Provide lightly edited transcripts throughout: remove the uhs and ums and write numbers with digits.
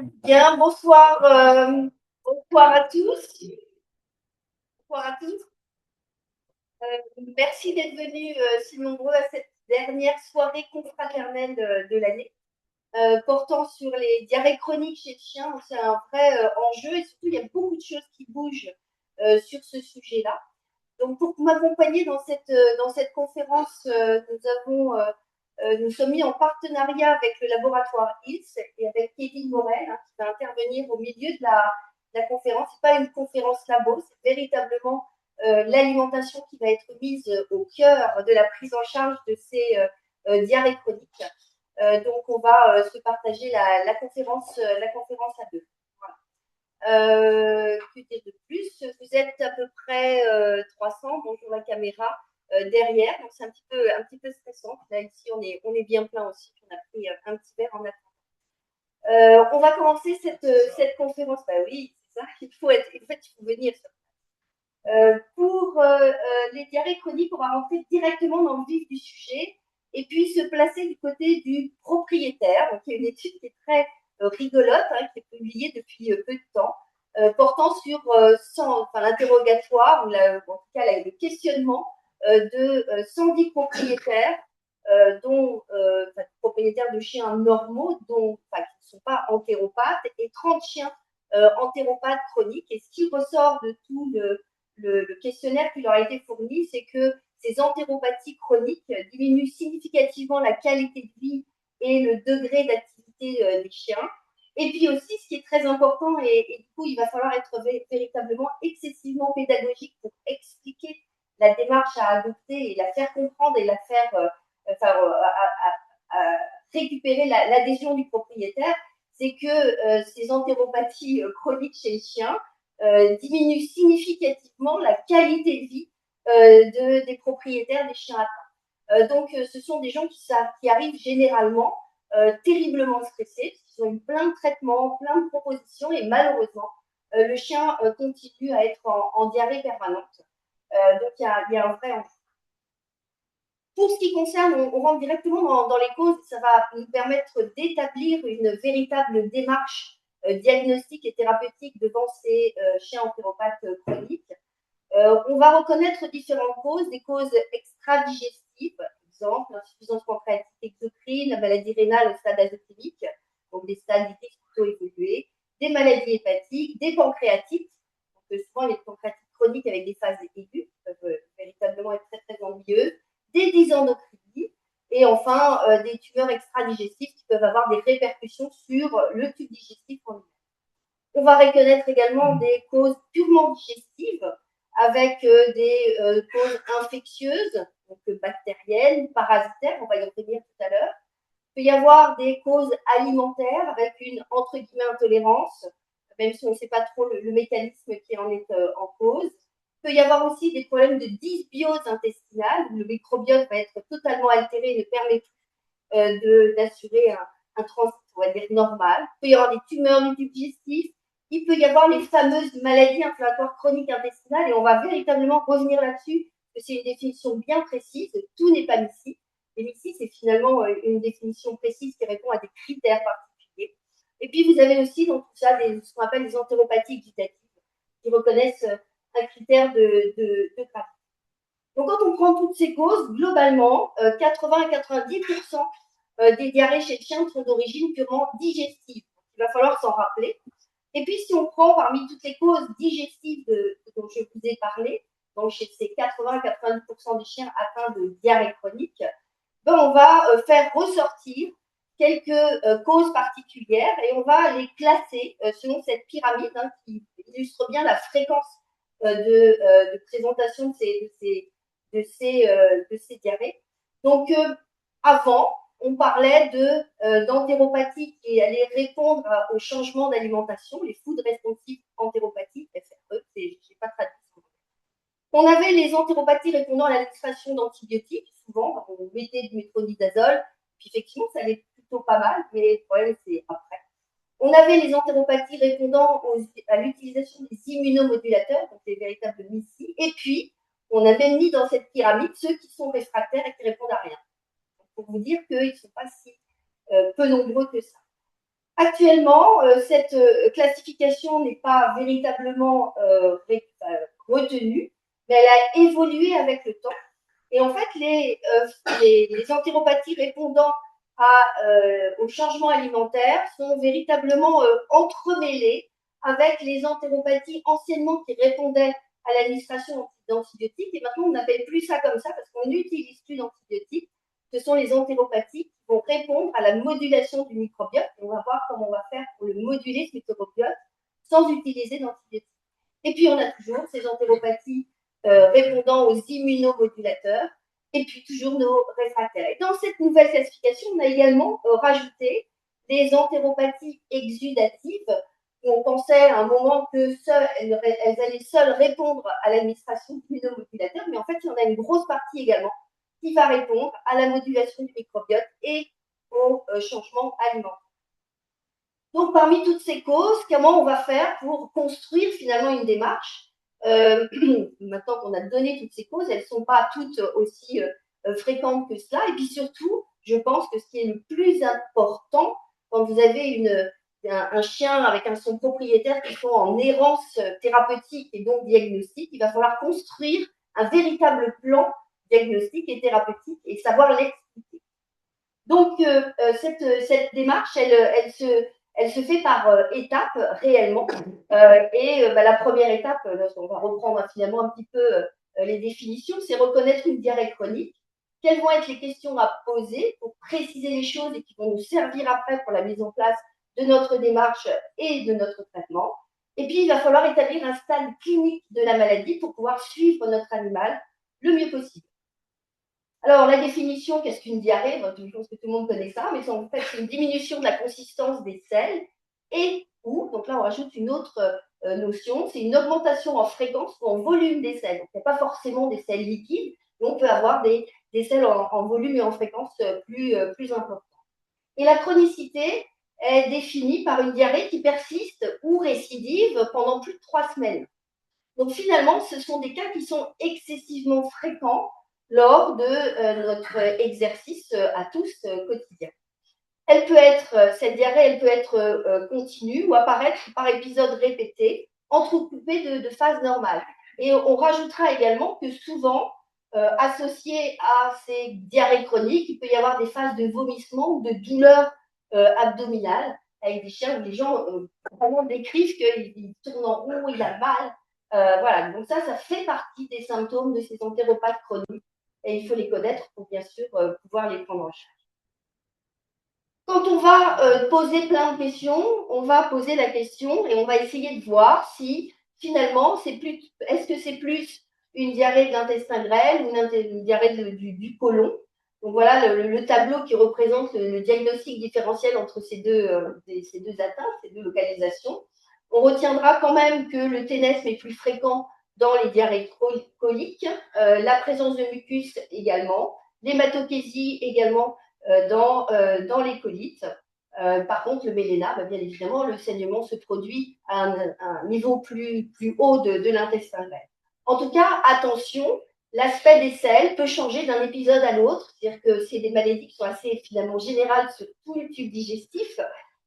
Bien, bonsoir, bonsoir à tous. Bonsoir à tous. Merci d'être venus si nombreux à cette dernière soirée confraternelle de l'année, portant sur les diarrhées chroniques chez le chien. C'est un vrai enjeu et surtout il y a beaucoup de choses qui bougent sur ce sujet-là. Donc pour m'accompagner dans cette conférence, nous sommes mis en partenariat avec le laboratoire ILS et avec Kevin Morel, hein, qui va intervenir au milieu de la conférence. Ce n'est pas une conférence labo, c'est véritablement l'alimentation qui va être mise au cœur de la prise en charge de ces diarrhées chroniques. Donc on va se partager la conférence à deux. Que dire de plus? Vous êtes à peu près 300, bonjour la caméra, derrière, donc c'est un petit peu stressant. Là, ici, on est bien plein aussi. On a pris un petit verre en attendant. On va commencer cette conférence. Bah oui, c'est ça, en fait, il faut venir. Pour les diarrhées chroniques, on va rentrer directement dans le vif du sujet et puis se placer du côté du propriétaire. Donc, il y a une étude qui est très rigolote, hein, qui est publiée depuis peu de temps, portant sur l'interrogatoire, ou en tout cas le questionnement de 110 propriétaires, propriétaires de chiens normaux, qui ne sont pas entéropathes, et 30 chiens entéropathes chroniques. Et ce qui ressort de tout le questionnaire qui leur a été fourni, c'est que ces entéropathies chroniques diminuent significativement la qualité de vie et le degré d'activité des chiens. Et puis aussi, ce qui est très important, et du coup, il va falloir être véritablement excessivement pédagogique pour expliquer la démarche à adopter et la faire comprendre et la faire récupérer l'adhésion du propriétaire, c'est que ces entéropathies chroniques chez les chiens diminue significativement la qualité de vie des propriétaires des chiens atteints. Donc, ce sont des gens qui arrivent généralement terriblement stressés, parce qu'ils ont eu plein de traitements, plein de propositions, et malheureusement, le chien continue à être en diarrhée permanente. Donc, il y a un vrai enjeu. Pour ce qui concerne, on rentre directement dans les causes, ça va nous permettre d'établir une véritable démarche diagnostique et thérapeutique devant ces chiens entéropathes chroniques. On va reconnaître différentes causes, des causes extra-digestives, par exemple l'insuffisance pancréatique exocrine, la maladie rénale au stade azotémique, donc des stades digestifs plutôt évolués, des maladies hépatiques, des pancréatites, donc souvent les pancréatites chroniques avec des phases aiguës peuvent véritablement être très très ennuyeuses, des dysendocrinies, et enfin des tumeurs extra-digestives qui peuvent avoir des répercussions sur le tube digestif en lui-même. On va reconnaître également des causes purement digestives avec des causes infectieuses, donc bactériennes, parasitaires, on va y revenir tout à l'heure. Il peut y avoir des causes alimentaires avec une entre guillemets intolérance, même si on ne sait pas trop le mécanisme qui en est en cause. Il peut y avoir aussi des problèmes de dysbiose intestinale, où le microbiote va être totalement altéré et ne permet plus d'assurer un transit, on va dire, normal. Il peut y avoir des tumeurs du tube digestif, il peut y avoir les fameuses maladies inflammatoires chroniques intestinales, et on va véritablement revenir là-dessus, que c'est une définition bien précise, tout n'est pas ici. Et ici, c'est finalement une définition précise qui répond à des critères particuliers. Et puis, vous avez aussi dans tout ça ce qu'on appelle des entéropathies exudatives, qui reconnaissent un critère de gravité. Donc, quand on prend toutes ces causes, globalement, 80 à 90% des diarrhées chez le chien sont d'origine purement digestive. Il va falloir s'en rappeler. Et puis, si on prend parmi toutes les causes digestives dont je vous ai parlé, donc chez ces 80 à 90% des chiens atteints de diarrhée chronique, ben on va faire ressortir quelques causes particulières et on va les classer selon cette pyramide qui illustre bien la fréquence de présentation de ces diarrhées. Donc, avant, on parlait d'entéropathie qui allait répondre au changement d'alimentation, les food responsive entéropathies, FRE, je n'ai pas traduit. On avait les entéropathies répondant à l'administration d'antibiotiques, souvent, on mettait du métronidazole, puis effectivement, ça allait plutôt pas mal, mais le problème, c'est après. On avait les entéropathies répondant à l'utilisation des immunomodulateurs, donc les véritables MICI, et puis on avait mis dans cette pyramide ceux qui sont réfractaires et qui répondent à rien. Donc, pour vous dire qu'ils ne sont pas si peu nombreux que ça. Actuellement, cette classification n'est pas véritablement retenue, mais elle a évolué avec le temps. Et en fait, les entéropathies répondant au changement alimentaire sont véritablement entremêlées avec les entéropathies anciennement qui répondaient à l'administration d'antibiotiques. Et maintenant, on n'appelle plus ça comme ça parce qu'on n'utilise plus d'antibiotiques. Ce sont les entéropathies qui vont répondre à la modulation du microbiote. Et on va voir comment on va faire pour le moduler, ce microbiote, sans utiliser d'antibiotiques. Et puis, on a toujours ces entéropathies répondant aux immunomodulateurs, et puis toujours nos réfractaires. Et dans cette nouvelle classification, on a également rajouté les entéropathies exudatives, où on pensait à un moment que elles allaient seules répondre à l'administration d'immunomodulateurs, mais en fait, il y en a une grosse partie également qui va répondre à la modulation du microbiote et au changement alimentaire. Donc, parmi toutes ces causes, comment on va faire pour construire finalement une démarche maintenant qu'on a donné toutes ces causes, elles ne sont pas toutes aussi fréquentes que cela. Et puis surtout, je pense que ce qui est le plus important, quand vous avez un chien avec son propriétaire qui sont en errance thérapeutique et donc diagnostique, il va falloir construire un véritable plan diagnostique et thérapeutique et savoir l'expliquer. Donc, cette démarche, elle se fait par étapes réellement. La première étape, on va reprendre finalement un petit peu les définitions, c'est reconnaître une diarrhée chronique. Quelles vont être les questions à poser pour préciser les choses et qui vont nous servir après pour la mise en place de notre démarche et de notre traitement. Et puis, il va falloir établir un stade clinique de la maladie pour pouvoir suivre notre animal le mieux possible. Alors, la définition, qu'est-ce qu'une diarrhée? Je pense que tout le monde connaît ça, mais en fait, c'est une diminution de la consistance des selles et ou, donc là, on rajoute une autre notion, c'est une augmentation en fréquence ou en volume des selles. Donc, il n'y a pas forcément des selles liquides, mais on peut avoir des selles en volume et en fréquence plus importantes. Et la chronicité est définie par une diarrhée qui persiste ou récidive pendant plus de 3 semaines. Donc finalement, ce sont des cas qui sont excessivement fréquents lors de notre exercice à tous quotidien. Cette diarrhée, elle peut être continue ou apparaître par épisodes répétés, entrecoupés de phases normales. Et on rajoutera également que souvent, associé à ces diarrhées chroniques, il peut y avoir des phases de vomissement ou de douleurs abdominales, avec des chiens où les gens vraiment décrivent qu'ils tournent en rond, il a mal. Voilà, donc ça fait partie des symptômes de ces entéropathes chroniques et il faut les connaître pour bien sûr pouvoir les prendre en charge. Quand on va poser plein de questions, on va poser la question et on va essayer de voir si finalement est-ce que c'est plus une diarrhée de l'intestin grêle ou une diarrhée du côlon. Donc voilà le tableau qui représente le diagnostic différentiel entre ces deux atteintes, ces deux localisations. On retiendra quand même que le ténesme est plus fréquent dans les diarrhées coliques, la présence de mucus également, l'hématochésie également dans les colites. Par contre, le méléna, bien évidemment, le saignement se produit à un niveau plus haut de l'intestin grêle. En tout cas, attention, l'aspect des selles peut changer d'un épisode à l'autre, c'est-à-dire que c'est des maladies qui sont assez finalement générales sur tout le tube digestif,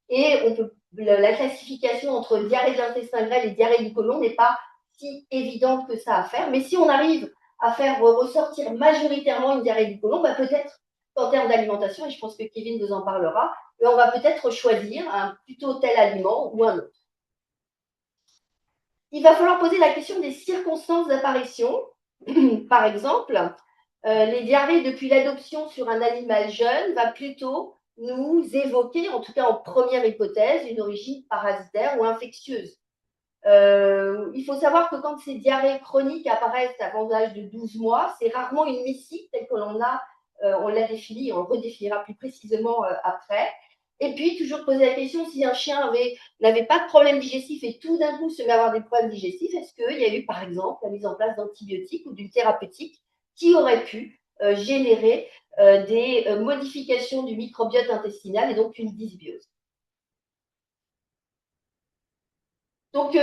et la classification entre diarrhée de l'intestin grêle et diarrhée du côlon n'est pas si évidente que ça à faire, mais si on arrive à faire ressortir majoritairement une diarrhée du côlon, peut-être en termes d'alimentation, et je pense que Kevin nous en parlera, on va peut-être choisir plutôt tel aliment ou un autre. Il va falloir poser la question des circonstances d'apparition. Par exemple, les diarrhées depuis l'adoption sur un animal jeune va plutôt nous évoquer, en tout cas en première hypothèse, une origine parasitaire ou infectieuse. Il faut savoir que quand ces diarrhées chroniques apparaissent avant l'âge de 12 mois, c'est rarement une mycite telle que on l'a définie, on le redéfinira plus précisément après. Et puis, toujours poser la question, si un chien n'avait pas de problème digestif et tout d'un coup se met à avoir des problèmes digestifs, est-ce qu'il y a eu, par exemple, la mise en place d'antibiotiques ou d'une thérapeutique qui aurait pu générer des modifications du microbiote intestinal et donc une dysbiose. Donc,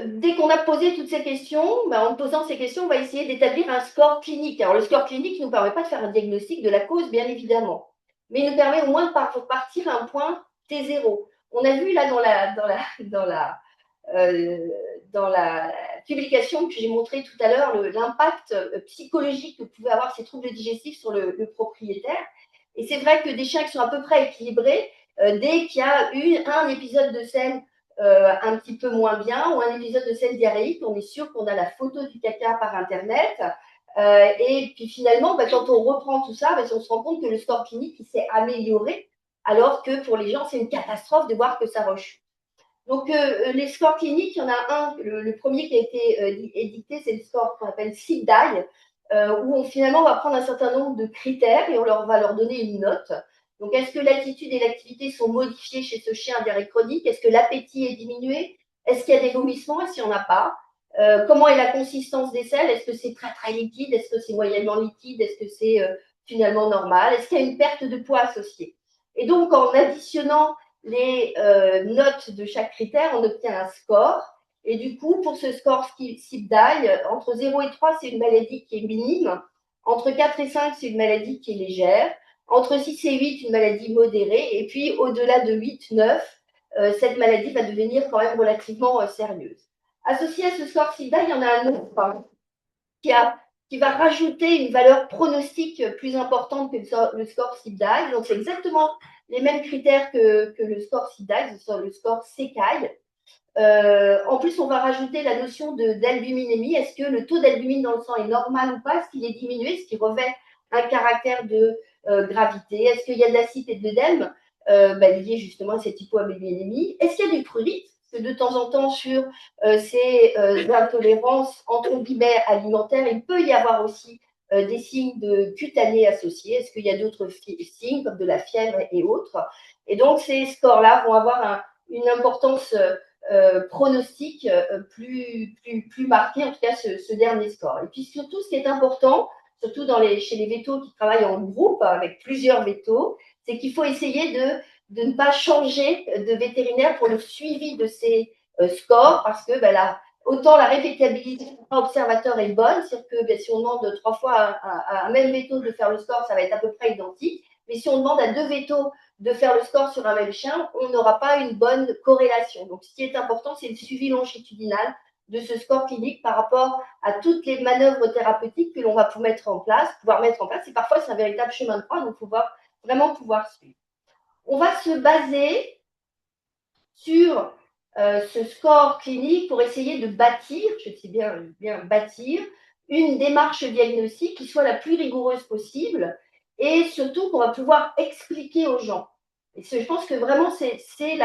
dès qu'on a posé toutes ces questions, en posant ces questions, on va essayer d'établir un score clinique. Alors, le score clinique ne nous permet pas de faire un diagnostic de la cause, bien évidemment, mais il nous permet au moins de partir à un point T0. On a vu là dans la publication que j'ai montrée tout à l'heure l'impact psychologique que pouvaient avoir ces troubles digestifs sur le propriétaire. Et c'est vrai que des chiens qui sont à peu près équilibrés, dès qu'il y a eu un épisode de selle un petit peu moins bien ou un épisode de selle diarrhéique, on est sûr qu'on a la photo du caca par Internet. Et puis finalement, quand on reprend tout ça, on se rend compte que le score clinique s'est amélioré, alors que pour les gens, c'est une catastrophe de voir que ça rechute. Donc, les scores cliniques, il y en a un, le premier qui a été édicté, c'est le score qu'on appelle CIPDAI, où finalement, on va prendre un certain nombre de critères et va leur donner une note. Donc, est-ce que l'attitude et l'activité sont modifiées chez ce chien diarrhée chronique? Est-ce que l'appétit est diminué? Est-ce qu'il y a des vomissements? Est-ce qu'il n'y en a pas? Comment est la consistance des selles? Est-ce que c'est très, très liquide? Est-ce que c'est moyennement liquide? Est-ce que c'est finalement normal? Est-ce qu'il y a une perte de poids associée? Et donc, en additionnant les notes de chaque critère, on obtient un score. Et du coup, pour ce score CIPDAI, entre 0 et 3, c'est une maladie qui est minime. Entre 4 et 5, c'est une maladie qui est légère. Entre 6 et 8, une maladie modérée. Et puis, au-delà de 8, 9, cette maladie va devenir quand même relativement sérieuse. Associé à ce score CIPDAI, il y en a un autre qui va rajouter une valeur pronostique plus importante que le score CIPDAI. Donc, c'est exactement les mêmes critères que le score CIPDAI, le score CECAI. En plus, on va rajouter la notion d'albuminémie. Est-ce que le taux d'albumine dans le sang est normal ou pas? Est-ce qu'il est diminué? Est-ce qu'il revêt un caractère de gravité? Est-ce qu'il y a de l'acide et de l'œdème lié justement à cette hypoalbuminémie? Est-ce qu'il y a du prurite? Parce que de temps en temps, sur ces intolérances entre guillemets alimentaires, il peut y avoir aussi des signes de cutanés associés. Est-ce qu'il y a d'autres signes comme de la fièvre et autres? Et donc, ces scores-là vont avoir une importance pronostic plus marqué, en tout cas ce dernier score. Et puis surtout, ce qui est important, surtout chez les vétos qui travaillent en groupe avec plusieurs vétos, c'est qu'il faut essayer de ne pas changer de vétérinaire pour le suivi de ces scores, parce que autant la répétabilité par observateur est bonne, c'est-à-dire que si on demande 3 fois à un même véto de faire le score, ça va être à peu près identique, mais si on demande à 2 vétos de faire le score sur un même chien, on n'aura pas une bonne corrélation. Donc, ce qui est important, c'est le suivi longitudinal de ce score clinique par rapport à toutes les manœuvres thérapeutiques que l'on va pouvoir mettre en place. Et parfois, c'est un véritable chemin de croix, donc il faut vraiment pouvoir suivre. On va se baser sur ce score clinique pour essayer de bâtir, je sais bien bâtir, une démarche diagnostique qui soit la plus rigoureuse possible et surtout qu'on va pouvoir expliquer aux gens. Et je pense que vraiment, c'est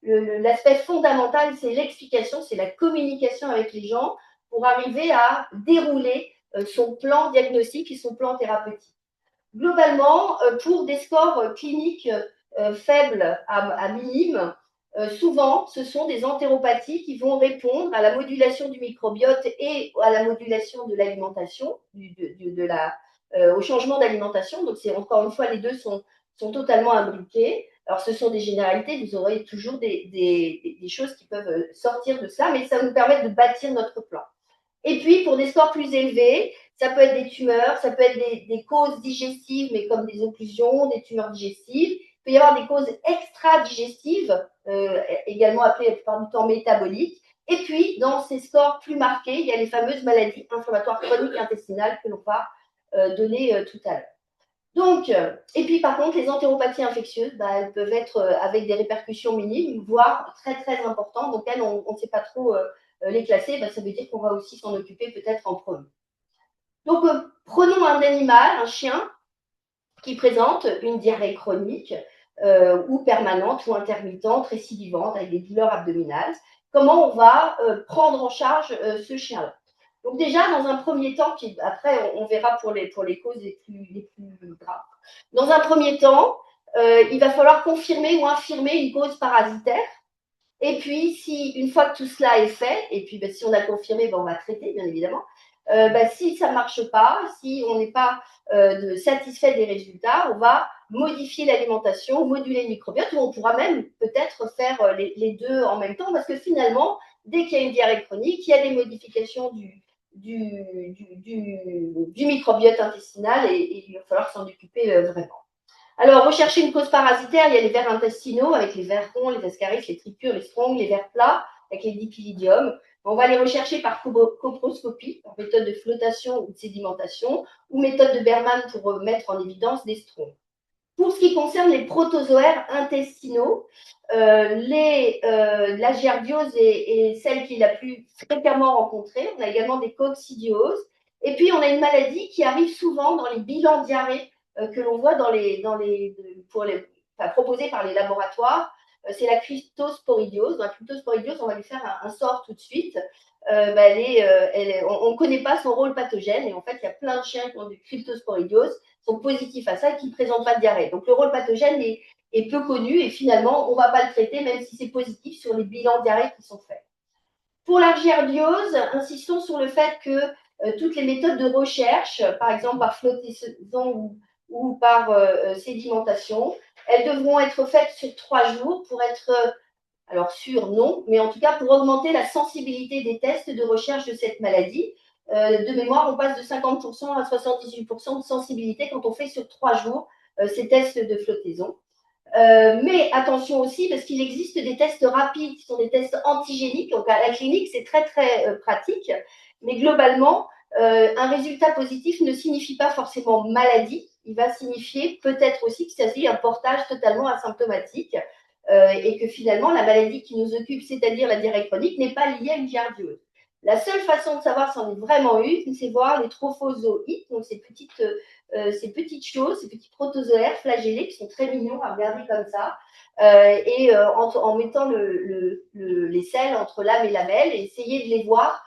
l'aspect fondamental, c'est l'explication, c'est la communication avec les gens pour arriver à dérouler son plan diagnostique et son plan thérapeutique. Globalement, pour des scores cliniques faibles à minimes, souvent, ce sont des entéropathies qui vont répondre à la modulation du microbiote et à la modulation de l'alimentation, au changement d'alimentation. Donc, c'est encore une fois, les deux sont totalement imbriqués. Alors, ce sont des généralités, vous aurez toujours des choses qui peuvent sortir de ça, mais ça nous permet de bâtir notre plan. Et puis, pour des scores plus élevés, ça peut être des tumeurs, ça peut être des causes digestives, mais comme des occlusions, des tumeurs digestives. Il peut y avoir des causes extra-digestives, également appelées la plupart du temps métaboliques. Et puis, dans ces scores plus marqués, il y a les fameuses maladies inflammatoires chroniques intestinales que l'on va donner tout à l'heure. Donc, et puis par contre, les entéropathies infectieuses, elles peuvent être avec des répercussions minimes, voire très très importantes. Donc, elles, on ne sait pas trop les classer. Ça veut dire qu'on va aussi s'en occuper peut-être en premier. Donc, prenons un animal, un chien, qui présente une diarrhée chronique ou permanente ou intermittente, récidivante, avec des douleurs abdominales. Comment on va prendre en charge ce chien-là? Donc déjà, dans un premier temps, puis après on verra pour les causes les plus graves. Dans un premier temps, il va falloir confirmer ou infirmer une cause parasitaire. Et puis, une fois que tout cela est fait, et puis si on a confirmé, on va traiter, bien évidemment. Si ça ne marche pas, si on n'est pas satisfait des résultats, on va modifier l'alimentation, moduler le microbiote, ou on pourra même peut-être faire les deux en même temps, parce que finalement, dès qu'il y a une diarrhée chronique, il y a des modifications du microbiote intestinal et il va falloir s'en occuper vraiment. Alors, rechercher une cause parasitaire, il y a les vers intestinaux avec les vers ronds, les ascaris, les tricures, les strongs, les vers plats avec les dipylidium. On va les rechercher par coproscopie, par méthode de flottation ou de sédimentation, ou méthode de Berman pour mettre en évidence des strongs. Pour ce qui concerne les protozoaires intestinaux, la giardiose est celle qui est la plus fréquemment rencontrée. On a également des coccidioses. Et puis, on a une maladie qui arrive souvent dans les bilans diarrhées que l'on voit proposés par les laboratoires. C'est la cryptosporidiose. Dans la cryptosporidiose, on va lui faire un sort tout de suite. On ne connaît pas son rôle pathogène. Et en fait, il y a plein de chiens qui ont du cryptosporidiose sont positifs à ça et qui ne présentent pas de diarrhée. Donc le rôle pathogène est peu connu et finalement, on ne va pas le traiter même si c'est positif sur les bilans diarrhée qui sont faits. Pour la giardiose, insistons sur le fait que toutes les méthodes de recherche, par exemple par flottaison ou par sédimentation, elles devront être faites sur 3 jours pour être, alors sûr, non, mais en tout cas pour augmenter la sensibilité des tests de recherche de cette maladie. De mémoire, on passe de 50% à 78% de sensibilité quand on fait sur 3 jours ces tests de flottaison. Mais attention aussi, parce qu'il existe des tests rapides qui sont des tests antigéniques. Donc à la clinique, c'est très très pratique. Mais globalement, un résultat positif ne signifie pas forcément maladie. Il va signifier peut-être aussi qu'il s'agit d'un portage totalement asymptomatique et que finalement, la maladie qui nous occupe, c'est-à-dire la diarrhée chronique, n'est pas liée à une giardiose. La seule façon de savoir si on est vraiment une, c'est voir les trophozoïtes, donc ces petites choses, ces petits protozoaires flagellés qui sont très mignons à regarder comme ça, en mettant les selles entre lame et lamelle et essayer de les voir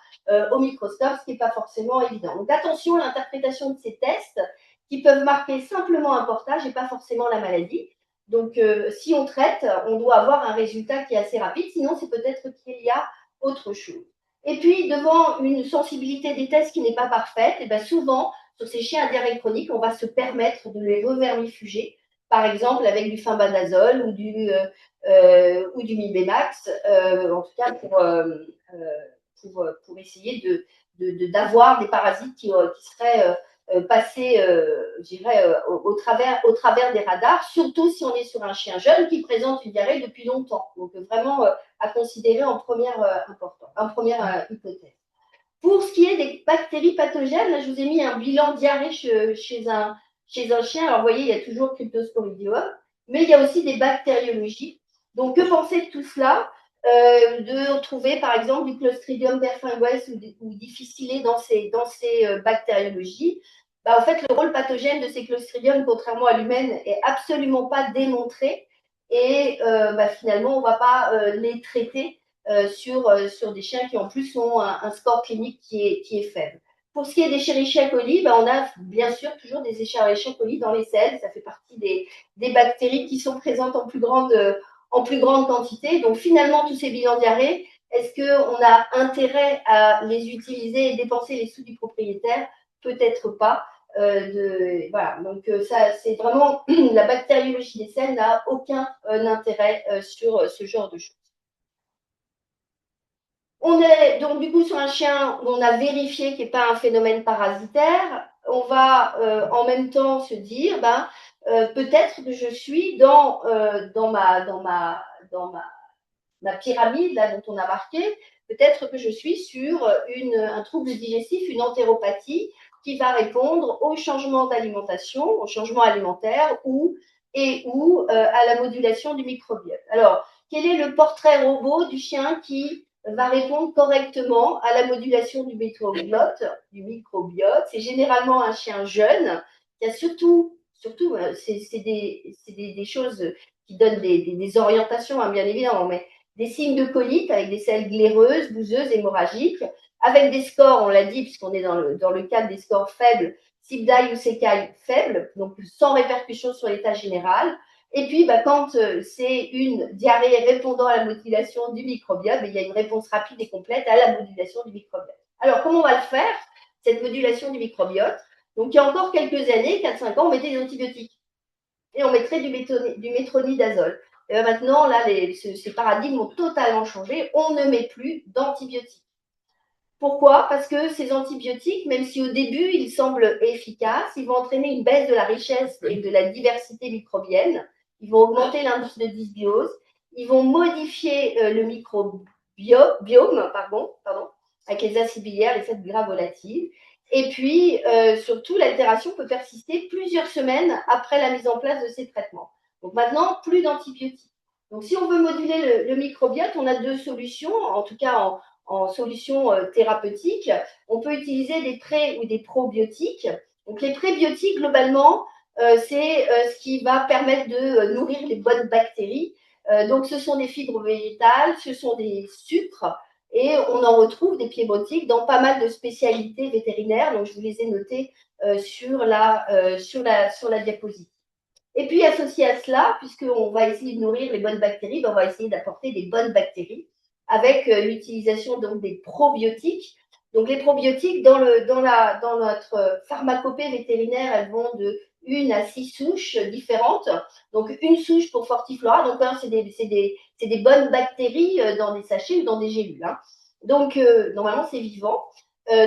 au microscope, ce qui n'est pas forcément évident. Donc attention à l'interprétation de ces tests qui peuvent marquer simplement un portage et pas forcément la maladie. Donc si on traite, on doit avoir un résultat qui est assez rapide, sinon c'est peut-être qu'il y a autre chose. Et puis, devant une sensibilité des tests qui n'est pas parfaite, et bien souvent, sur ces chiens à diarrhée chronique, on va se permettre de les revermifuger, par exemple avec du fenbendazole ou du Mibemax, en tout cas pour essayer d'avoir des parasites qui seraient passés, je dirais, au travers des radars, surtout si on est sur un chien jeune qui présente une diarrhée depuis longtemps. Donc vraiment à considérer en première hypothèse. Pour ce qui est des bactéries pathogènes, là, je vous ai mis un bilan diarrhée chez un chien. Alors, vous voyez, il y a toujours Cryptosporidium, mais il y a aussi des bactériologies. Donc, que penser de tout cela de trouver, par exemple, du Clostridium perfringens ou difficile dans ces bactériologies. En fait, le rôle pathogène de ces Clostridium, contrairement à l'humaine, est absolument pas démontré. Et finalement, on ne va pas les traiter sur des chiens qui en plus ont un score clinique qui est faible. Pour ce qui est des Escherichia coli, on a bien sûr toujours des Escherichia coli dans les selles. Ça fait partie des bactéries qui sont présentes en plus grande quantité. Donc finalement, tous ces bilans diarrhée, est-ce qu'on a intérêt à les utiliser et dépenser les sous du propriétaire? Peut-être pas. Voilà, donc ça, c'est vraiment la bactériologie des selles n'a aucun intérêt sur ce genre de choses. On est donc du coup sur un chien où on a vérifié qu'il n'y ait pas un phénomène parasitaire. On va en même temps se dire, peut-être que je suis dans ma pyramide là, dont on a marqué, peut-être que je suis sur un trouble digestif, une entéropathie qui va répondre au changement d'alimentation, au changement alimentaire ou à la modulation du microbiote. Alors, quel est le portrait robot du chien qui va répondre correctement à la modulation du microbiote? C'est généralement un chien jeune qui a surtout c'est des choses qui donnent des orientations, hein, bien évidemment, mais des signes de colite avec des selles glaireuses, bouseuses, hémorragiques, avec des scores, on l'a dit, puisqu'on est dans le cadre des scores faibles, CIBDAI ou SECAI faibles, donc sans répercussion sur l'état général. Et puis, quand c'est une diarrhée répondant à la modulation du microbiote, il y a une réponse rapide et complète à la modulation du microbiote. Alors, comment on va le faire, cette modulation du microbiote? Donc, il y a encore quelques années, 4-5 ans, on mettait des antibiotiques et on mettrait du métronidazole. Et maintenant, là, ces paradigmes ont totalement changé. On ne met plus d'antibiotiques. Pourquoi? Parce que ces antibiotiques, même si au début ils semblent efficaces, ils vont entraîner une baisse de la richesse et de la diversité microbienne. Ils vont augmenter l'indice de dysbiose. Ils vont modifier le microbiome, avec les acides biliaires, les sels gras volatiles. Et puis, surtout, l'altération peut persister plusieurs semaines après la mise en place de ces traitements. Donc maintenant, plus d'antibiotiques. Donc si on veut moduler le microbiote, on a deux solutions, en tout cas en solution thérapeutique. On peut utiliser des pré ou des probiotiques. Donc les prébiotiques, globalement, c'est ce qui va permettre de nourrir les bonnes bactéries. Donc ce sont des fibres végétales, ce sont des sucres, et on en retrouve des prébiotiques dans pas mal de spécialités vétérinaires. Donc je vous les ai notés sur la diapositive. Et puis associé à cela, puisqu'on va essayer de nourrir les bonnes bactéries, ben on va essayer d'apporter des bonnes bactéries avec l'utilisation donc des probiotiques. Donc les probiotiques dans notre pharmacopée vétérinaire, elles vont de 1 à 6 souches différentes. Donc une souche pour Fortiflora, donc hein, c'est des bonnes bactéries dans des sachets ou dans des gélules. Hein. Donc normalement c'est vivant.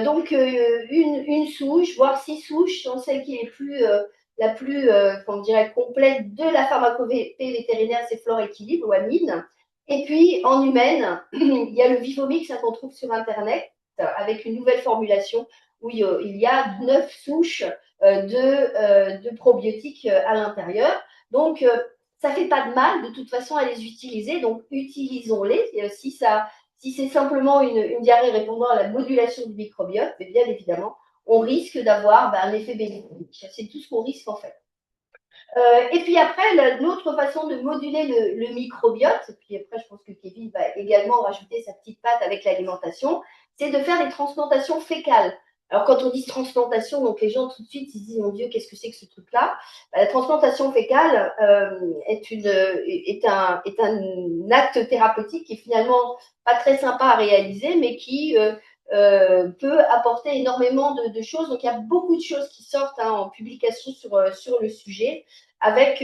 Donc une souche, voire 6 souches sont celles qui est la plus qu'on dirait, complète de la pharmacopée vétérinaire, c'est Flore Équilibre ou Amine. Et puis, en humaine, il y a le Vivomix qu'on trouve sur Internet avec une nouvelle formulation où il y a 9 souches de probiotiques à l'intérieur. Donc, ça ne fait pas de mal de toute façon à les utiliser. Donc, utilisons-les. Si c'est simplement une diarrhée répondant à la modulation du microbiote, mais bien évidemment, on risque d'avoir un effet bénéfique. C'est tout ce qu'on risque en fait. Et puis après, l'autre façon de moduler le microbiote, et puis après, je pense que Kevin va également rajouter sa petite patte avec l'alimentation, c'est de faire des transplantations fécales. Alors, quand on dit transplantation, donc les gens tout de suite ils se disent mon Dieu, qu'est-ce que c'est que ce truc-là? La transplantation fécale est un acte thérapeutique qui est finalement pas très sympa à réaliser, mais qui peut apporter énormément de choses. Donc, il y a beaucoup de choses qui sortent en publication sur le sujet, avec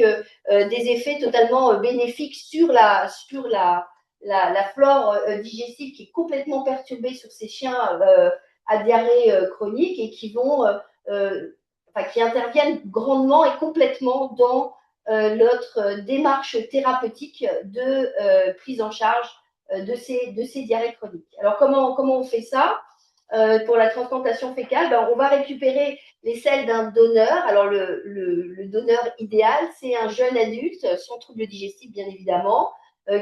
des effets totalement bénéfiques sur la flore digestive qui est complètement perturbée sur ces chiens à diarrhée chronique et qui interviennent grandement et complètement dans notre démarche thérapeutique de prise en charge de ces diarrhées chroniques. Alors, comment on fait ça pour la transplantation fécale? On va récupérer les selles d'un donneur. Alors, le donneur idéal, c'est un jeune adulte, sans trouble digestif, bien évidemment,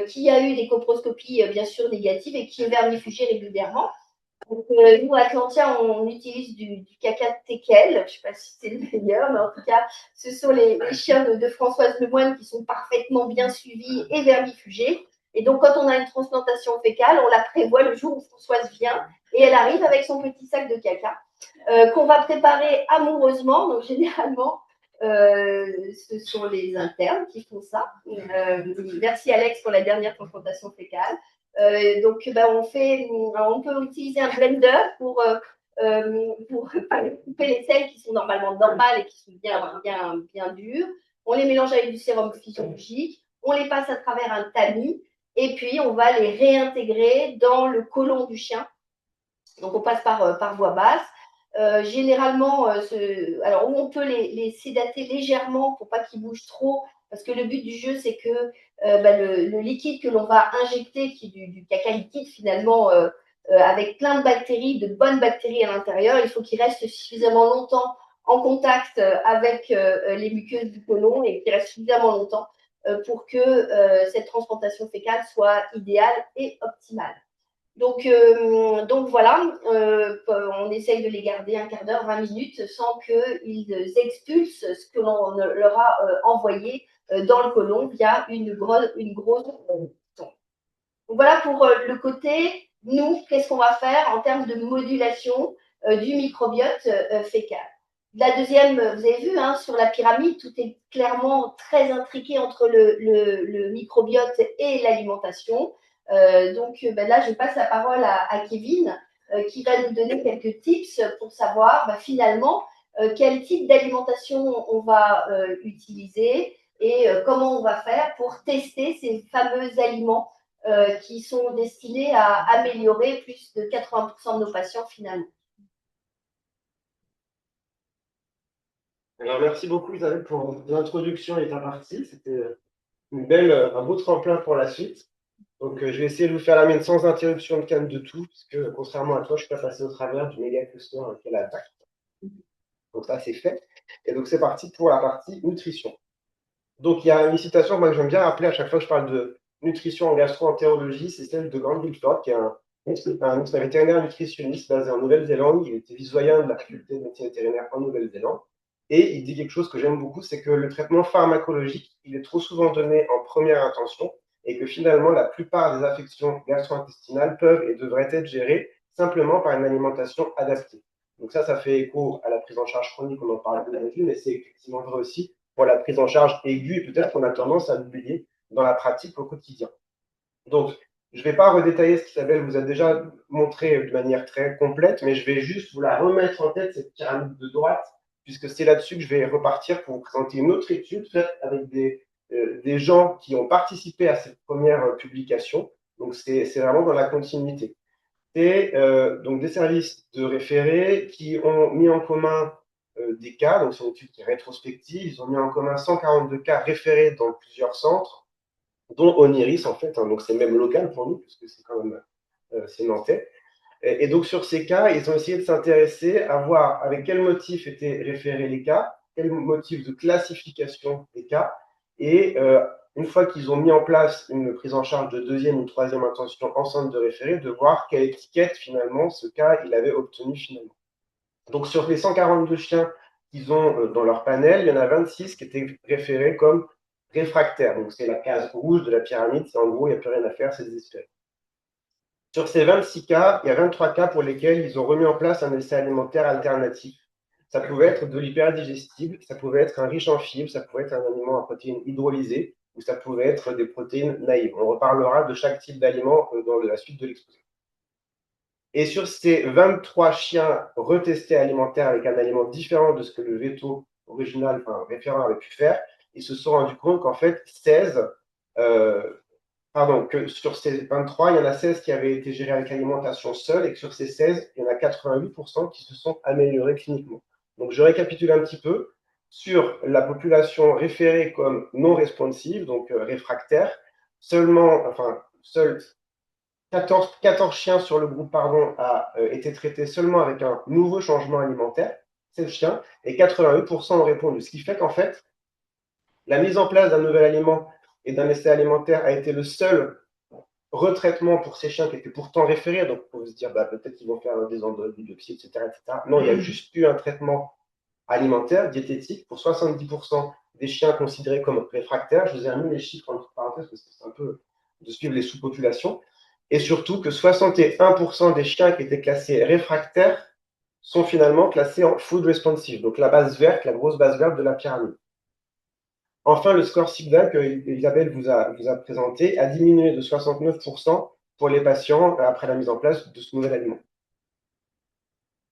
qui a eu des coproscopies, bien sûr, négatives et qui est vermifugé régulièrement. Donc, nous, à Atlantia, on utilise du caca de teckel. Je ne sais pas si c'est le meilleur, mais en tout cas, ce sont les chiens de Françoise Lemoine qui sont parfaitement bien suivis et vermifugés. Et donc, quand on a une transplantation fécale, on la prévoit le jour où Françoise vient et elle arrive avec son petit sac de caca qu'on va préparer amoureusement. Donc, généralement, ce sont les internes qui font ça. Merci Alex pour la dernière transplantation fécale. Donc, on peut utiliser un blender pour couper les selles qui sont normalement normales et qui sont bien dures. On les mélange avec du sérum physiologique, on les passe à travers un tamis et puis on va les réintégrer dans le côlon du chien. Donc, on passe par voie basse. Généralement, alors on peut les sédater légèrement pour pas qu'ils bougent trop, parce que le but du jeu, c'est que le liquide que l'on va injecter, qui est du caca liquide finalement, avec plein de bactéries, de bonnes bactéries à l'intérieur, il faut qu'il reste suffisamment longtemps en contact avec les muqueuses du côlon et qu'il reste suffisamment longtemps pour que cette transplantation fécale soit idéale et optimale. Donc voilà, on essaye de les garder un quart d'heure, 20 minutes, sans qu'ils expulsent ce que l'on leur a envoyé dans le côlon via une grosse sonde. Donc voilà pour le côté, nous, qu'est-ce qu'on va faire en termes de modulation du microbiote fécal. La deuxième, vous avez vu, sur la pyramide, tout est clairement très intriqué entre le microbiote et l'alimentation. Donc là, je passe la parole à Kevin qui va nous donner quelques tips pour savoir finalement quel type d'alimentation on va utiliser et comment on va faire pour tester ces fameux aliments qui sont destinés à améliorer plus de 80% de nos patients finalement. Alors, merci beaucoup Isabelle pour l'introduction et ta partie. C'était un beau tremplin pour la suite. Donc, je vais essayer de vous faire la mienne sans interruption de canne de tout, puisque contrairement à toi, je suis pas passé au travers du méga cluster qu'elle attaque. Donc, ça, c'est fait. Et donc, c'est parti pour la partie nutrition. Donc, il y a une citation moi, que j'aime bien rappeler à chaque fois que je parle de nutrition en gastro-entérologie, c'est celle de Grant Guilford, qui est un vétérinaire nutritionniste basé en Nouvelle-Zélande. Il était vice-doyen de la faculté de médecine vétérinaire en Nouvelle-Zélande. Et il dit quelque chose que j'aime beaucoup, c'est que le traitement pharmacologique, il est trop souvent donné en première intention et que finalement, la plupart des affections gastro-intestinales peuvent et devraient être gérées simplement par une alimentation adaptée. Donc ça fait écho à la prise en charge chronique, on en parle de mais c'est effectivement vrai aussi pour la prise en charge aiguë et peut-être qu'on a tendance à l'oublier dans la pratique au quotidien. Donc, je ne vais pas redétailler ce qu'Isabelle vous a déjà montré de manière très complète, mais je vais juste vous la remettre en tête, cette pyramide de droite, puisque c'est là-dessus que je vais repartir pour vous présenter une autre étude faite avec des gens qui ont participé à cette première publication. Donc, c'est vraiment dans la continuité. C'est donc des services de référés qui ont mis en commun des cas, donc c'est une étude qui est rétrospective, ils ont mis en commun 142 cas référés dans plusieurs centres, dont Oniris en fait, hein, donc c'est même local pour nous, puisque c'est quand même c'est nantais. Et donc sur ces cas, ils ont essayé de s'intéresser à voir avec quel motif étaient référés les cas, quel motif de classification des cas, et une fois qu'ils ont mis en place une prise en charge de deuxième ou troisième intention en centre de référé, de voir quelle étiquette finalement ce cas il avait obtenu finalement. Donc sur les 142 chiens qu'ils ont dans leur panel, il y en a 26 qui étaient référés comme réfractaires. Donc c'est la case rouge de la pyramide, c'est en gros, il n'y a plus rien à faire, c'est désespéré. Sur ces 26 cas, il y a 23 cas pour lesquels ils ont remis en place un essai alimentaire alternatif. Ça pouvait être de l'hyperdigestible, ça pouvait être un riche en fibres, ça pouvait être un aliment à protéines hydrolysées, ou ça pouvait être des protéines naïves. On reparlera de chaque type d'aliment dans la suite de l'exposé. Et sur ces 23 chiens retestés alimentaires avec un aliment différent de ce que le veto original, enfin référent avait pu faire, ils se sont rendus compte qu'en fait, que sur ces 23, il y en a 16 qui avaient été gérés avec alimentation seule et que sur ces 16, il y en a 88% qui se sont améliorés cliniquement. Donc je récapitule un petit peu. Sur la population référée comme non responsive, donc réfractaire, seuls 14 chiens sur le groupe pardon, a été traité seulement avec un nouveau changement alimentaire, 16 chiens, et 88% ont répondu. Ce qui fait qu'en fait, la mise en place d'un nouvel aliment et d'un essai alimentaire a été le seul retraitement pour ces chiens qui étaient pourtant référés. Donc, on peut se dire, bah, peut-être qu'ils vont faire des endobiopsies, etc., etc. Non, il y a juste eu un traitement alimentaire, diététique, pour 70% des chiens considérés comme réfractaires. Je vous ai remis les chiffres entre parenthèses parce que c'est un peu de suivre les sous-populations. Et surtout que 61% des chiens qui étaient classés réfractaires sont finalement classés en food responsive, donc la base verte, la grosse base verte de la pyramide. Enfin, le score SIGDA que Isabelle vous a présenté a diminué de 69% pour les patients après la mise en place de ce nouvel aliment.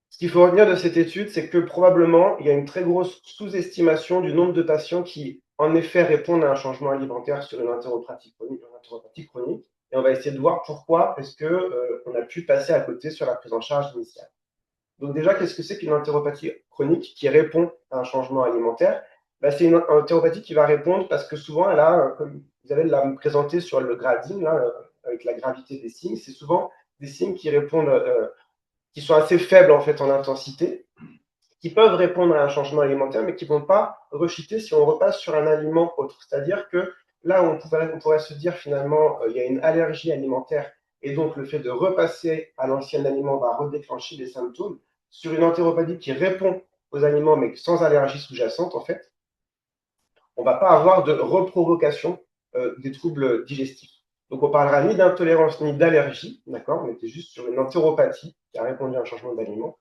Ce qu'il faut retenir de cette étude, c'est que probablement, il y a une très grosse sous-estimation du nombre de patients qui, en effet, répondent à un changement alimentaire sur une entéropathie chronique. Et on va essayer de voir pourquoi est-ce qu'on a pu passer à côté sur la prise en charge initiale. Donc déjà, qu'est-ce que c'est qu'une entéropathie chronique qui répond à un changement alimentaire? C'est une entéropathie qui va répondre parce que souvent, elle a, comme Isabelle l'a présenté sur le grading, là, avec la gravité des signes, c'est souvent des signes qui répondent, qui sont assez faibles en fait en intensité, qui peuvent répondre à un changement alimentaire, mais qui ne vont pas rechuter si on repasse sur un aliment autre. C'est-à-dire que là, on pourrait se dire finalement, il y a une allergie alimentaire, et donc le fait de repasser à l'ancien aliment va redéclencher les symptômes. Sur une entéropathie qui répond aux aliments, mais sans allergie sous-jacente, en fait, on ne va pas avoir de reprovocation des troubles digestifs. Donc on parlera ni d'intolérance ni d'allergie, d'accord? On était juste sur une entéropathie qui a répondu à un changement d'aliment.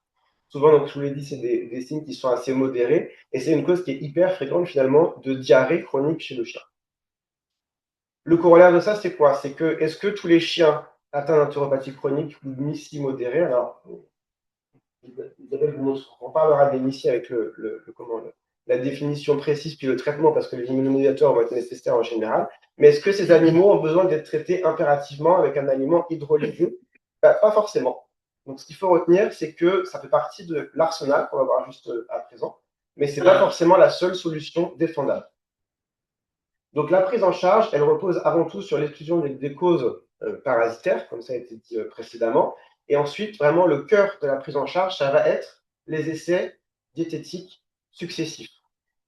Souvent, donc, je vous l'ai dit, c'est des signes qui sont assez modérés et c'est une cause qui est hyper fréquente finalement de diarrhée chronique chez le chien. Le corollaire de ça, c'est quoi? C'est que est-ce que tous les chiens atteints d'entéropathie chronique ou de MIS-C modérée, alors Isabelle vous montre, on parlera des MIS-C avec la définition précise puis le traitement, parce que les immunomodulateurs vont être nécessaires en général. Mais est-ce que ces animaux ont besoin d'être traités impérativement avec un aliment hydrolysé? Pas forcément. Donc, ce qu'il faut retenir, c'est que ça fait partie de l'arsenal qu'on va voir juste à présent, mais ce n'est pas forcément la seule solution défendable. Donc, la prise en charge, elle repose avant tout sur l'exclusion des causes parasitaires, comme ça a été dit précédemment. Et ensuite, vraiment, le cœur de la prise en charge, ça va être les essais diététiques successifs.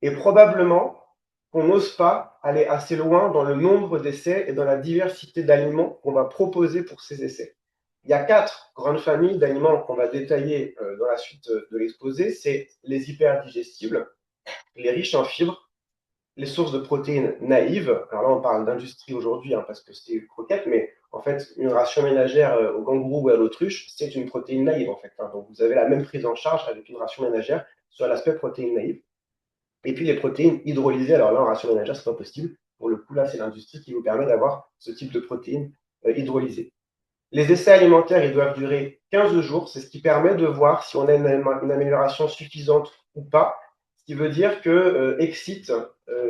Et probablement qu'on n'ose pas aller assez loin dans le nombre d'essais et dans la diversité d'aliments qu'on va proposer pour ces essais. Il y a 4 grandes familles d'aliments qu'on va détailler dans la suite de l'exposé. C'est les hyperdigestibles, les riches en fibres, les sources de protéines naïves. Alors là, on parle d'industrie aujourd'hui parce que c'est croquettes, mais en fait, une ration ménagère au kangourou ou à l'autruche, c'est une protéine naïve en fait. Donc vous avez la même prise en charge avec une ration ménagère sur l'aspect protéine naïve. Et puis les protéines hydrolysées, alors là, en ration ménagère, c'est pas possible. Pour le coup, là, c'est l'industrie qui vous permet d'avoir ce type de protéines hydrolysées. Les essais alimentaires, ils doivent durer 15 jours. C'est ce qui permet de voir si on a une amélioration suffisante ou pas. Ce qui veut dire que excite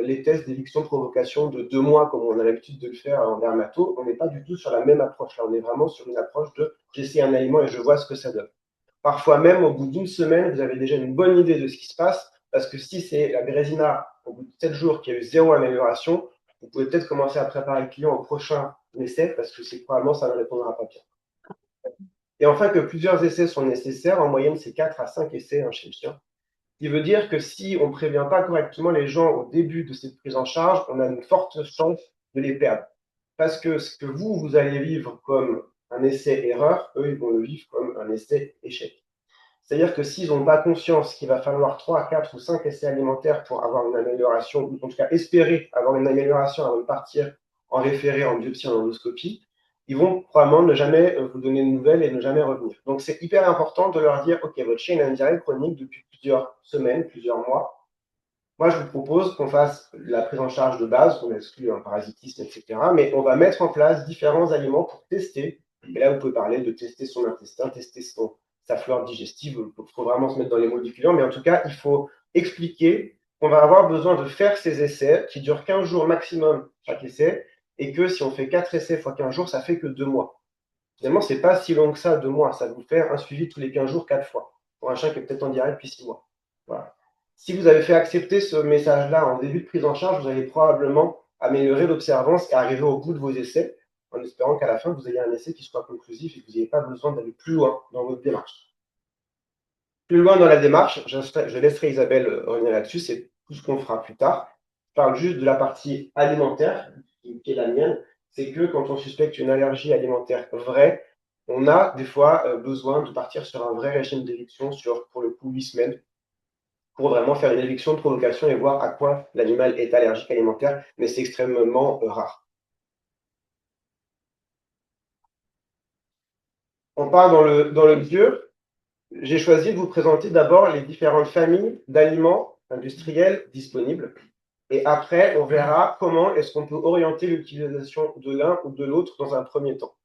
les tests d'éviction-provocation de 2 mois, comme on a l'habitude de le faire en dermato. On n'est pas du tout sur la même approche. Là, on est vraiment sur une approche de j'essaie un aliment et je vois ce que ça donne. Parfois même, au bout d'une semaine, vous avez déjà une bonne idée de ce qui se passe, parce que si c'est la Bérésina, au bout de 7 jours, qui a eu 0 amélioration, vous pouvez peut-être commencer à préparer le client au prochain essai, parce que c'est probablement ça ne répondra pas bien. Et enfin, que plusieurs essais sont nécessaires, en moyenne, c'est 4 à 5 essais chez le chien. Ce qui veut dire que si on ne prévient pas correctement les gens au début de cette prise en charge, on a une forte chance de les perdre. Parce que ce que vous allez vivre comme un essai-erreur, eux, ils vont le vivre comme un essai-échec. C'est-à-dire que s'ils n'ont pas conscience qu'il va falloir 3, 4 ou 5 essais alimentaires pour avoir une amélioration, ou en tout cas espérer avoir une amélioration avant de partir en référé, en biopsie, en endoscopie, ils vont probablement ne jamais vous donner de nouvelles et ne jamais revenir. Donc c'est hyper important de leur dire, OK, votre chien a une diarrhée chronique depuis plusieurs semaines, plusieurs mois. Moi, je vous propose qu'on fasse la prise en charge de base, qu'on exclut un parasitisme, etc. Mais on va mettre en place différents aliments pour tester. Et là, vous pouvez parler de tester son intestin, tester sa flore digestive. Il faut vraiment se mettre dans les moléculaires. Mais en tout cas, il faut expliquer qu'on va avoir besoin de faire ces essais qui durent 15 jours maximum chaque essai. Et que si on fait 4 essais fois 15 jours, ça fait que 2 mois. Finalement, c'est pas si long que ça, 2 mois. Ça vous fait un suivi tous les 15 jours, 4 fois. Pour un chien qui est peut-être en diarrhée depuis 6 mois. Voilà. Si vous avez fait accepter ce message-là en début de prise en charge, vous allez probablement améliorer l'observance et arriver au bout de vos essais, en espérant qu'à la fin, vous ayez un essai qui soit conclusif et que vous n'ayez pas besoin d'aller plus loin dans votre démarche. Plus loin dans la démarche, je laisserai Isabelle revenir là-dessus, c'est tout ce qu'on fera plus tard. Je parle juste de la partie alimentaire, qui est la mienne. C'est que quand on suspecte une allergie alimentaire vraie, on a des fois besoin de partir sur un vrai régime d'éviction sur, pour le coup, 8 semaines, pour vraiment faire une éviction de provocation et voir à quoi l'animal est allergique alimentaire, mais c'est extrêmement rare. On part dans le dur. J'ai choisi de vous présenter d'abord les différentes familles d'aliments industriels disponibles. Et après, on verra comment est-ce qu'on peut orienter l'utilisation de l'un ou de l'autre dans un premier temps.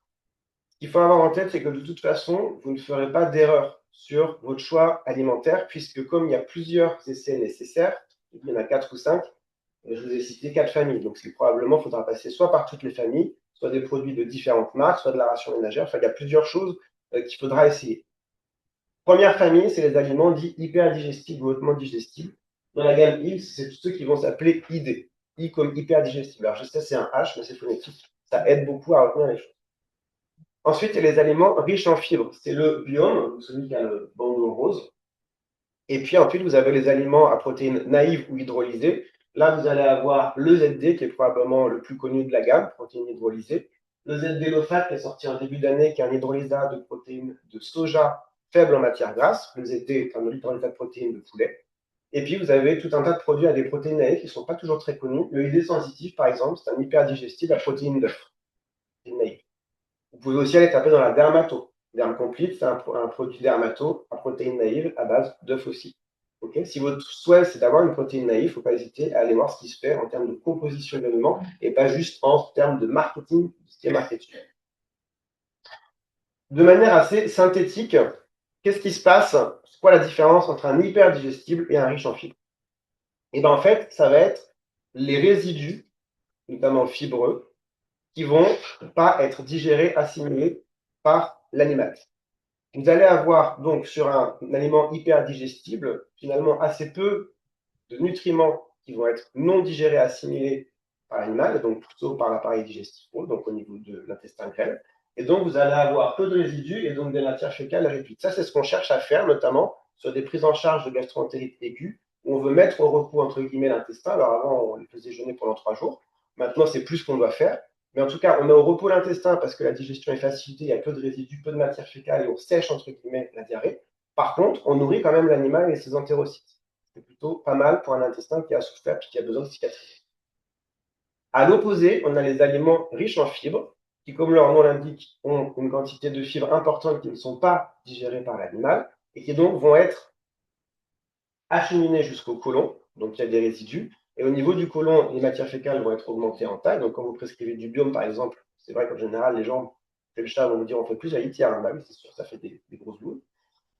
Ce qu'il faut avoir en tête, c'est que de toute façon, vous ne ferez pas d'erreur sur votre choix alimentaire, puisque comme il y a plusieurs essais nécessaires, il y en a 4 ou 5, je vous ai cité 4 familles. Donc, c'est probablement, il faudra passer soit par toutes les familles, soit des produits de différentes marques, soit de la ration ménagère. Enfin, il y a plusieurs choses qu'il faudra essayer. Première famille, c'est les aliments dits hyperdigestibles ou hautement digestibles. Dans la gamme I, c'est tous ceux qui vont s'appeler ID. I comme hyperdigestible. Alors, je sais, c'est un H, mais c'est phonétique. Ça aide beaucoup à retenir les choses. Ensuite, il y a les aliments riches en fibres. C'est le biome, celui qui a le bandeau rose. Et puis ensuite, vous avez les aliments à protéines naïves ou hydrolysées. Là, vous allez avoir le ZD, qui est probablement le plus connu de la gamme, protéines hydrolysées. Le ZD Lofat, qui est sorti en début d'année, qui est un hydrolysat de protéines de soja faible en matière grasse. Le ZD est un hydrolysat de protéines de poulet. Et puis, vous avez tout un tas de produits à des protéines naïves qui ne sont pas toujours très connus. Le ID sensitif, par exemple, c'est un hyperdigestible à protéines d'œuf. Vous pouvez aussi aller taper dans la dermato. Derm Complete, c'est un produit dermato à protéines naïves à base d'œufs aussi. Okay, si votre souhait, c'est d'avoir une protéine naïve, il ne faut pas hésiter à aller voir ce qui se fait en termes de composition d'aliments et pas juste en termes de marketing, ce qui est marketing. De manière assez synthétique, qu'est-ce qui se passe? C'est quoi la différence entre un hyperdigestible et un riche en fibres? Et ben en fait, ça va être les résidus, notamment fibreux, qui vont pas être digérés, assimilés par l'animal. Vous allez avoir donc sur un aliment hyper digestible, finalement assez peu de nutriments qui vont être non digérés, assimilés par l'animal, donc plutôt par l'appareil digestif, donc au niveau de l'intestin grêle. Et donc, vous allez avoir peu de résidus et donc des matières fécales réduites. Ça, c'est ce qu'on cherche à faire, notamment sur des prises en charge de gastroentérite aiguë, où on veut mettre au repos, entre guillemets, l'intestin. Alors avant, on les faisait jeûner pendant 3 jours. Maintenant, c'est plus ce qu'on doit faire. Mais en tout cas, on met au repos l'intestin parce que la digestion est facilitée, il y a peu de résidus, peu de matière fécale et on sèche, entre guillemets, la diarrhée. Par contre, on nourrit quand même l'animal et ses entérocytes. C'est plutôt pas mal pour un intestin qui a souffert et qui a besoin de cicatriser. À l'opposé, on a les aliments riches en fibres, qui, comme leur nom l'indique, ont une quantité de fibres importante qui ne sont pas digérées par l'animal et qui donc vont être acheminés jusqu'au côlon, donc il y a des résidus. Et au niveau du côlon, les matières fécales vont être augmentées en taille. Donc quand vous prescrivez du biome, par exemple, c'est vrai qu'en général, les gens, le chat vont vous dire on fait plus la litière. Bah oui, c'est sûr, ça fait des grosses boules.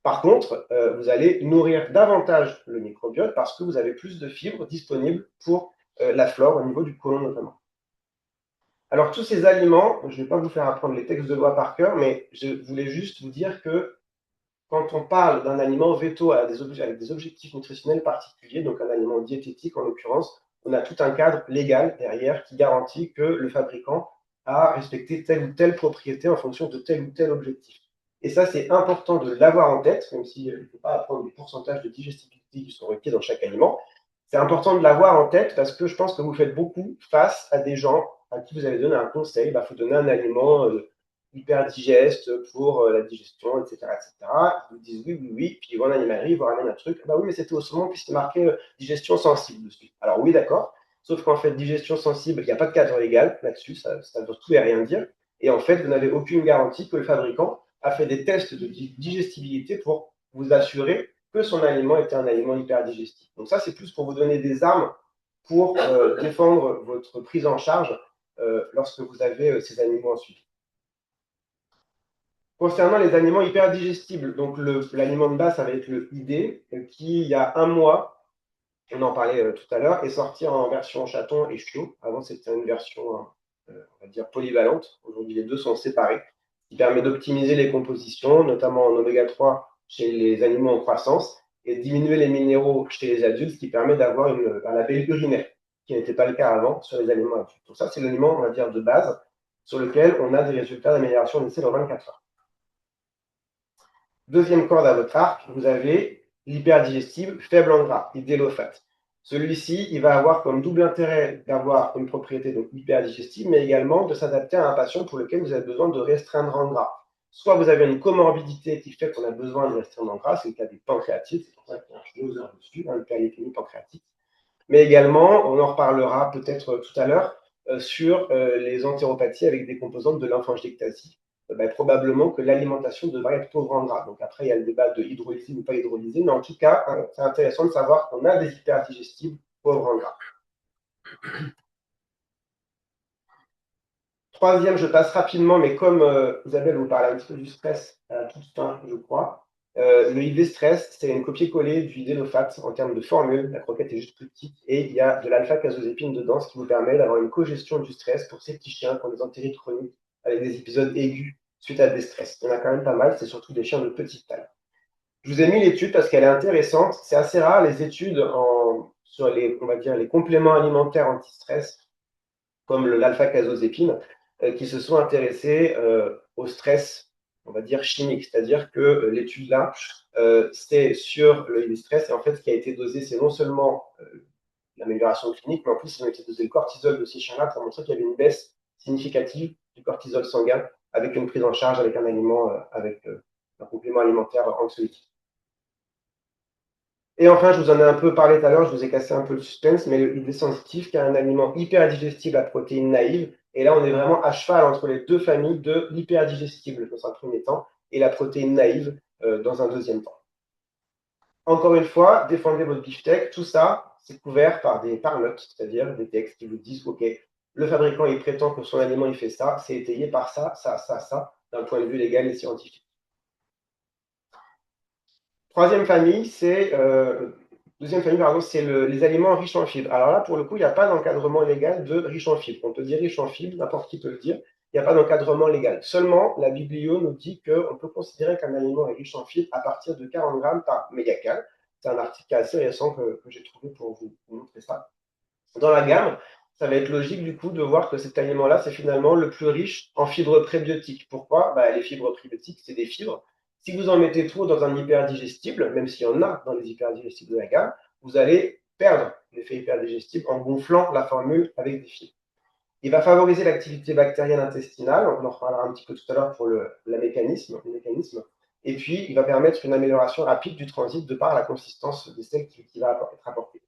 Par contre, vous allez nourrir davantage le microbiote parce que vous avez plus de fibres disponibles pour la flore au niveau du côlon notamment. Alors tous ces aliments, je ne vais pas vous faire apprendre les textes de loi par cœur, mais je voulais juste vous dire que quand on parle d'un aliment veto avec des objectifs nutritionnels particuliers, donc un aliment diététique en l'occurrence, on a tout un cadre légal derrière qui garantit que le fabricant a respecté telle ou telle propriété en fonction de tel ou tel objectif. Et ça, c'est important de l'avoir en tête, même s'il ne faut pas apprendre les pourcentages de digestibilité qui sont requis dans chaque aliment. C'est important de l'avoir en tête parce que je pense que vous faites beaucoup face à des gens à qui vous avez donné un conseil. Il faut donner un aliment hyper digeste pour la digestion, etc., etc. Ils vous disent oui, oui, oui, puis ils vont en animalerie, ils vous ramènent un truc. Bah oui, mais c'était au saumon puisqu'il marqué digestion sensible dessus. Alors oui, d'accord. Sauf qu'en fait, digestion sensible, il n'y a pas de cadre légal là-dessus, ça veut tout et rien dire. Et en fait, vous n'avez aucune garantie que le fabricant a fait des tests de digestibilité pour vous assurer que son aliment était un aliment hyper digestif. Donc ça, c'est plus pour vous donner des armes pour défendre votre prise en charge lorsque vous avez ces animaux en suivi. Concernant les aliments hyper digestibles, donc l'aliment de base, ça va être le ID, qui, il y a un mois, on en parlait tout à l'heure, est sorti en version chaton et chiot. Avant, c'était une version, on va dire, polyvalente. Aujourd'hui, les deux sont séparés, ce qui permet d'optimiser les compositions, notamment en oméga 3 chez les animaux en croissance, et de diminuer les minéraux chez les adultes, ce qui permet d'avoir un label urinaire, qui n'était pas le cas avant sur les aliments adultes. Donc ça, c'est l'aliment, on va dire, de base, sur lequel on a des résultats d'amélioration des cellules en 24 heures. Deuxième corde à votre arc, vous avez l'hyperdigestible faible en gras, idélophate. Celui-ci, il va avoir comme double intérêt d'avoir une propriété donc hyperdigestive, mais également de s'adapter à un patient pour lequel vous avez besoin de restreindre en gras. Soit vous avez une comorbidité qui fait qu'on a besoin de restreindre en gras, c'est le cas des pancréatites, c'est pour ça qu'il y a un doseur dessus, l'hyperlipémie pancréatique. Mais également, on en reparlera peut-être tout à l'heure, sur les entéropathies avec des composantes de lymphangiectasie. Probablement que l'alimentation devrait être pauvre en gras. Donc après, il y a le débat de hydrolysé ou pas hydrolysé, mais en tout cas, c'est intéressant de savoir qu'on a des hyperdigestibles pauvres en gras. Troisième, je passe rapidement, mais comme Isabelle vous parlait un petit peu du stress à toute fin, je crois, le IV stress, c'est une copier-coller du Idélophate en termes de formule. La croquette est juste plus petite et il y a de l'alpha-casozépine dedans, ce qui vous permet d'avoir une cogestion du stress pour ces petits chiens qui ont des entérites chroniques avec des épisodes aigus suite à des stress. Il y en a quand même pas mal, c'est surtout des chiens de petite taille. Je vous ai mis l'étude parce qu'elle est intéressante. C'est assez rare les études sur les, on va dire, les compléments alimentaires anti-stress comme l'alpha-casozépine, qui se sont intéressés au stress, on va dire chimique. C'est-à-dire que l'étude là, c'est sur le stress et en fait, ce qui a été dosé, c'est non seulement l'amélioration clinique, mais en plus, ils ont été dosé le cortisol de ces chiens-là pour montrer qu'il y avait une baisse significative du cortisol sanguin avec une prise en charge avec un aliment, avec un complément alimentaire anxiolytique. Et enfin, je vous en ai un peu parlé tout à l'heure, je vous ai cassé un peu le suspense, mais il est sensitif, qui est un aliment hyper digestible à protéines naïves. Et là, on est vraiment à cheval entre les deux familles de l'hyperdigestible dans un premier temps et la protéine naïve dans un deuxième temps. Encore une fois, défendez votre beefsteak. Tout ça, c'est couvert par des parnotes, c'est-à-dire des textes qui vous disent, OK, le fabricant, il prétend que son aliment, il fait ça, c'est étayé par ça, ça, ça, ça, d'un point de vue légal et scientifique. Troisième famille, c'est Deuxième famille, pardon, c'est les aliments riches en fibres. Alors là, pour le coup, il n'y a pas d'encadrement légal de riche en fibres. On te dit riche en fibres, n'importe qui peut le dire. Il n'y a pas d'encadrement légal. Seulement, la Biblio nous dit qu'on peut considérer qu'un aliment est riche en fibres à partir de 40 grammes par mégacal. C'est un article assez récent que j'ai trouvé pour vous montrer ça. Dans la gamme, ça va être logique du coup de voir que cet aliment-là, c'est finalement le plus riche en fibres prébiotiques. Pourquoi? Les fibres prébiotiques, c'est des fibres. Si vous en mettez trop dans un hyperdigestible, même s'il y en a dans les hyperdigestibles de la gamme, vous allez perdre l'effet hyperdigestible en gonflant la formule avec des fibres. Il va favoriser l'activité bactérienne intestinale, on en reparlera un petit peu tout à l'heure pour le mécanisme. Et puis, il va permettre une amélioration rapide du transit de par la consistance des sels qui va être apportée.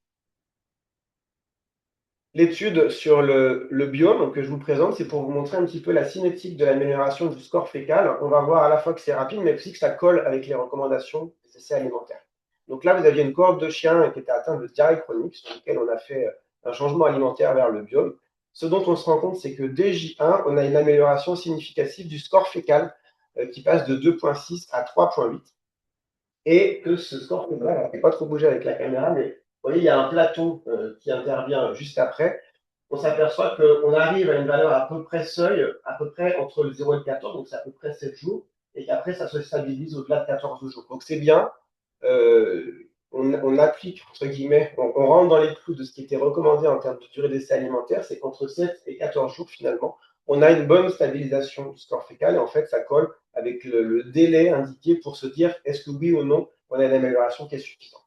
L'étude sur le biome que je vous présente, c'est pour vous montrer un petit peu la cinétique de l'amélioration du score fécal. On va voir à la fois que c'est rapide, mais aussi que ça colle avec les recommandations des essais alimentaires. Donc là, vous aviez une cohorte de chiens qui était atteinte de diarrhée chronique, sur lequel on a fait un changement alimentaire vers le biome. Ce dont on se rend compte, c'est que dès J1, on a une amélioration significative du score fécal qui passe de 2,6 à 3,8. Et que ce score fécal, je ne vais pas trop bouger avec la caméra, mais vous voyez, il y a un plateau qui intervient juste après. On s'aperçoit qu'on arrive à une valeur à peu près seuil, à peu près entre le 0 et le 14, donc c'est à peu près 7 jours, et qu'après ça se stabilise au-delà de 14 jours. Donc c'est bien, on applique, entre guillemets, on rentre dans les clous de ce qui était recommandé en termes de durée d'essai alimentaire, c'est qu'entre 7 et 14 jours finalement, on a une bonne stabilisation du score fécal, et en fait ça colle avec le délai indiqué pour se dire est-ce que oui ou non on a une amélioration qui est suffisante.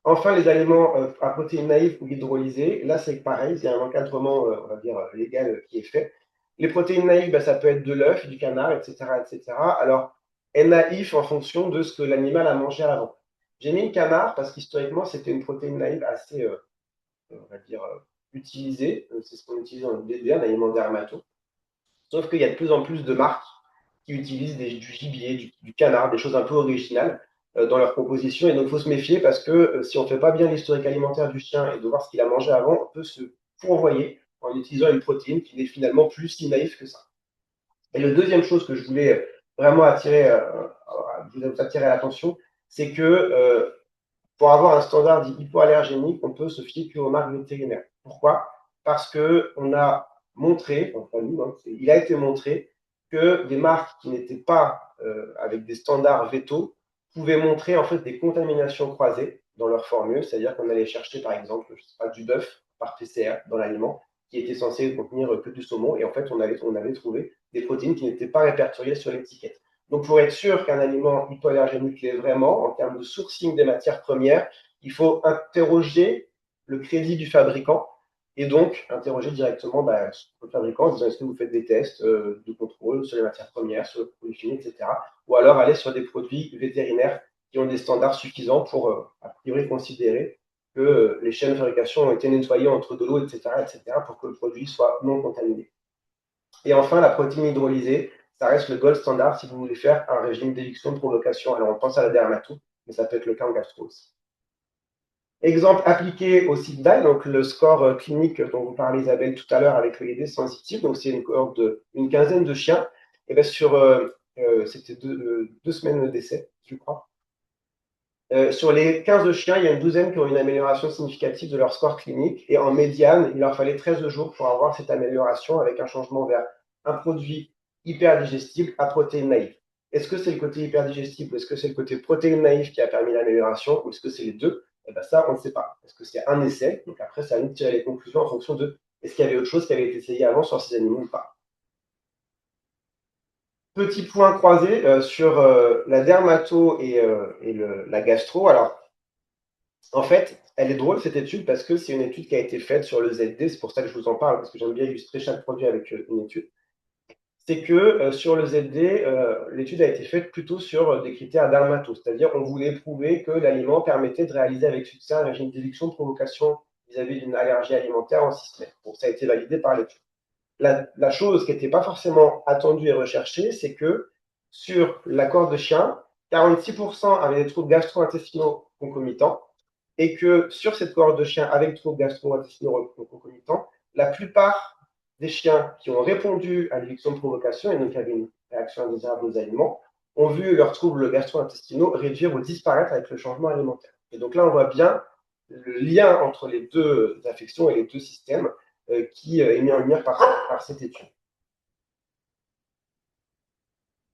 Enfin, les aliments à protéines naïves ou hydrolysées, là c'est pareil, il y a un encadrement, on va dire, légal qui est fait. Les protéines naïves, ça peut être de l'œuf, du canard, etc., etc. Alors, naïf en fonction de ce que l'animal a mangé avant. J'ai mis le canard parce qu'historiquement, c'était une protéine naïve assez, on va dire, utilisée. C'est ce qu'on utilise dans le DD, un aliment dermato. Sauf qu'il y a de plus en plus de marques qui utilisent du gibier, du canard, des choses un peu originales dans leur composition. Et donc, il faut se méfier parce que si on ne fait pas bien l'historique alimentaire du chien et de voir ce qu'il a mangé avant, on peut se fourvoyer en utilisant une protéine qui n'est finalement plus si naïve que ça. Et la deuxième chose que je voulais vraiment vous attirer l'attention, c'est que pour avoir un standard dit hypoallergénique, on peut se fier qu'aux marques vétérinaires. Pourquoi? Parce qu'on a montré, enfin nous, il a été montré que des marques qui n'étaient pas avec des standards vétos pouvaient montrer en fait des contaminations croisées dans leur formule, c'est-à-dire qu'on allait chercher par exemple, je sais pas, du bœuf par PCR dans l'aliment qui était censé contenir que du saumon, et en fait on avait trouvé des protéines qui n'étaient pas répertoriées sur l'étiquette. Donc, pour être sûr qu'un aliment hypoallergénique l'est vraiment, en termes de sourcing des matières premières, il faut interroger le crédit du fabricant et donc interroger directement le fabricant en disant est-ce que vous faites des tests de contrôle sur les matières premières, sur le produit fini, etc. Ou alors aller sur des produits vétérinaires qui ont des standards suffisants pour, a priori, considérer que les chaînes de fabrication ont été nettoyées entre de l'eau, etc., etc., pour que le produit soit non contaminé. Et enfin, la protéine hydrolysée, ça reste le gold standard si vous voulez faire un régime d'éviction de provocation. Alors, on pense à la dermato, mais ça peut être le cas en gastro aussi. Exemple appliqué au CIDDAI, donc le score clinique dont vous parlez Isabelle tout à l'heure avec l'OID sensitive, donc c'est une cohorte d'une quinzaine de chiens, et bien c'était deux semaines d'essai, je crois. Sur les 15 chiens, il y a une douzaine qui ont une amélioration significative de leur score clinique. Et en médiane, il leur fallait 13 jours pour avoir cette amélioration avec un changement vers un produit hyper digestible à protéines naïves. Est-ce que c'est le côté hyper digestible ou est-ce que c'est le côté protéines naïves qui a permis l'amélioration ou est-ce que c'est les deux? Eh ben ça, on ne sait pas. Est-ce que c'est un essai? Donc après, ça à nous de tirer les conclusions en fonction de est-ce qu'il y avait autre chose qui avait été essayé avant sur ces animaux ou pas. Petit point croisé sur la dermato et la gastro. Alors, en fait, elle est drôle cette étude parce que c'est une étude qui a été faite sur le ZD, c'est pour ça que je vous en parle, parce que j'aime bien illustrer chaque produit avec une étude. C'est que sur le ZD, l'étude a été faite plutôt sur des critères dermato, c'est-à-dire on voulait prouver que l'aliment permettait de réaliser avec succès un régime d'éviction de provocation vis-à-vis d'une allergie alimentaire en 6 semaines. Bon, ça a été validé par l'étude. La chose qui n'était pas forcément attendue et recherchée, c'est que sur la cohorte de chiens, 46% avaient des troubles gastro-intestinaux concomitants et que sur cette cohorte de chiens avec troubles gastro-intestinaux concomitants, la plupart des chiens qui ont répondu à l'éviction de provocation, et donc qui avaient une réaction indésirable aux aliments, ont vu leurs troubles gastro-intestinaux réduire ou disparaître avec le changement alimentaire. Et donc là, on voit bien le lien entre les deux affections et les deux systèmes qui est mis en lumière par cette étude.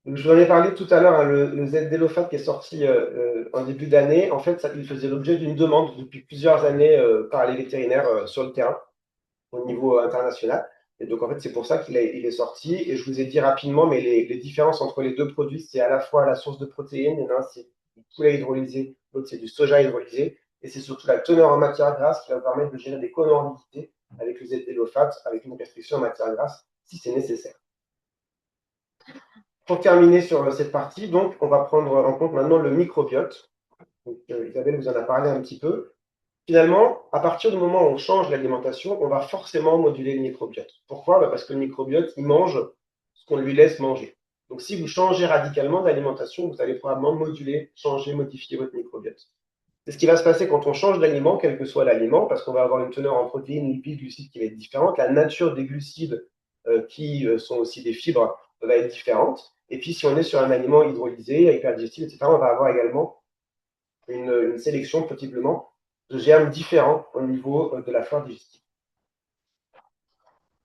Donc, je vous en ai parlé tout à l'heure, hein, le Z-Délofat qui est sorti en début d'année, en fait, il faisait l'objet d'une demande depuis plusieurs années par les vétérinaires sur le terrain, au niveau international. Et donc, en fait, c'est pour ça qu'il est sorti. Et je vous ai dit rapidement, mais les différences entre les deux produits, c'est à la fois la source de protéines, il y en a un, c'est du poulet hydrolysé, l'autre, c'est du soja hydrolysé. Et c'est surtout la teneur en matière grasse qui va permettre de gérer des comorbidités avec le Z-Délofat, avec une restriction en matière grasse, si c'est nécessaire. Pour terminer sur cette partie, donc, on va prendre en compte maintenant le microbiote. Donc, Isabelle vous en a parlé un petit peu. Finalement, à partir du moment où on change l'alimentation, on va forcément moduler le microbiote. Pourquoi? Parce que le microbiote, il mange ce qu'on lui laisse manger. Donc, si vous changez radicalement d'alimentation, vous allez probablement moduler, changer, modifier votre microbiote. C'est ce qui va se passer quand on change d'aliment, quel que soit l'aliment, parce qu'on va avoir une teneur en protéines, lipides, glucides qui va être différente. La nature des glucides, qui sont aussi des fibres, va être différente. Et puis, si on est sur un aliment hydrolysé, hyperdigestible, etc., on va avoir également une sélection possiblement de germes différents au niveau de la flore digestive.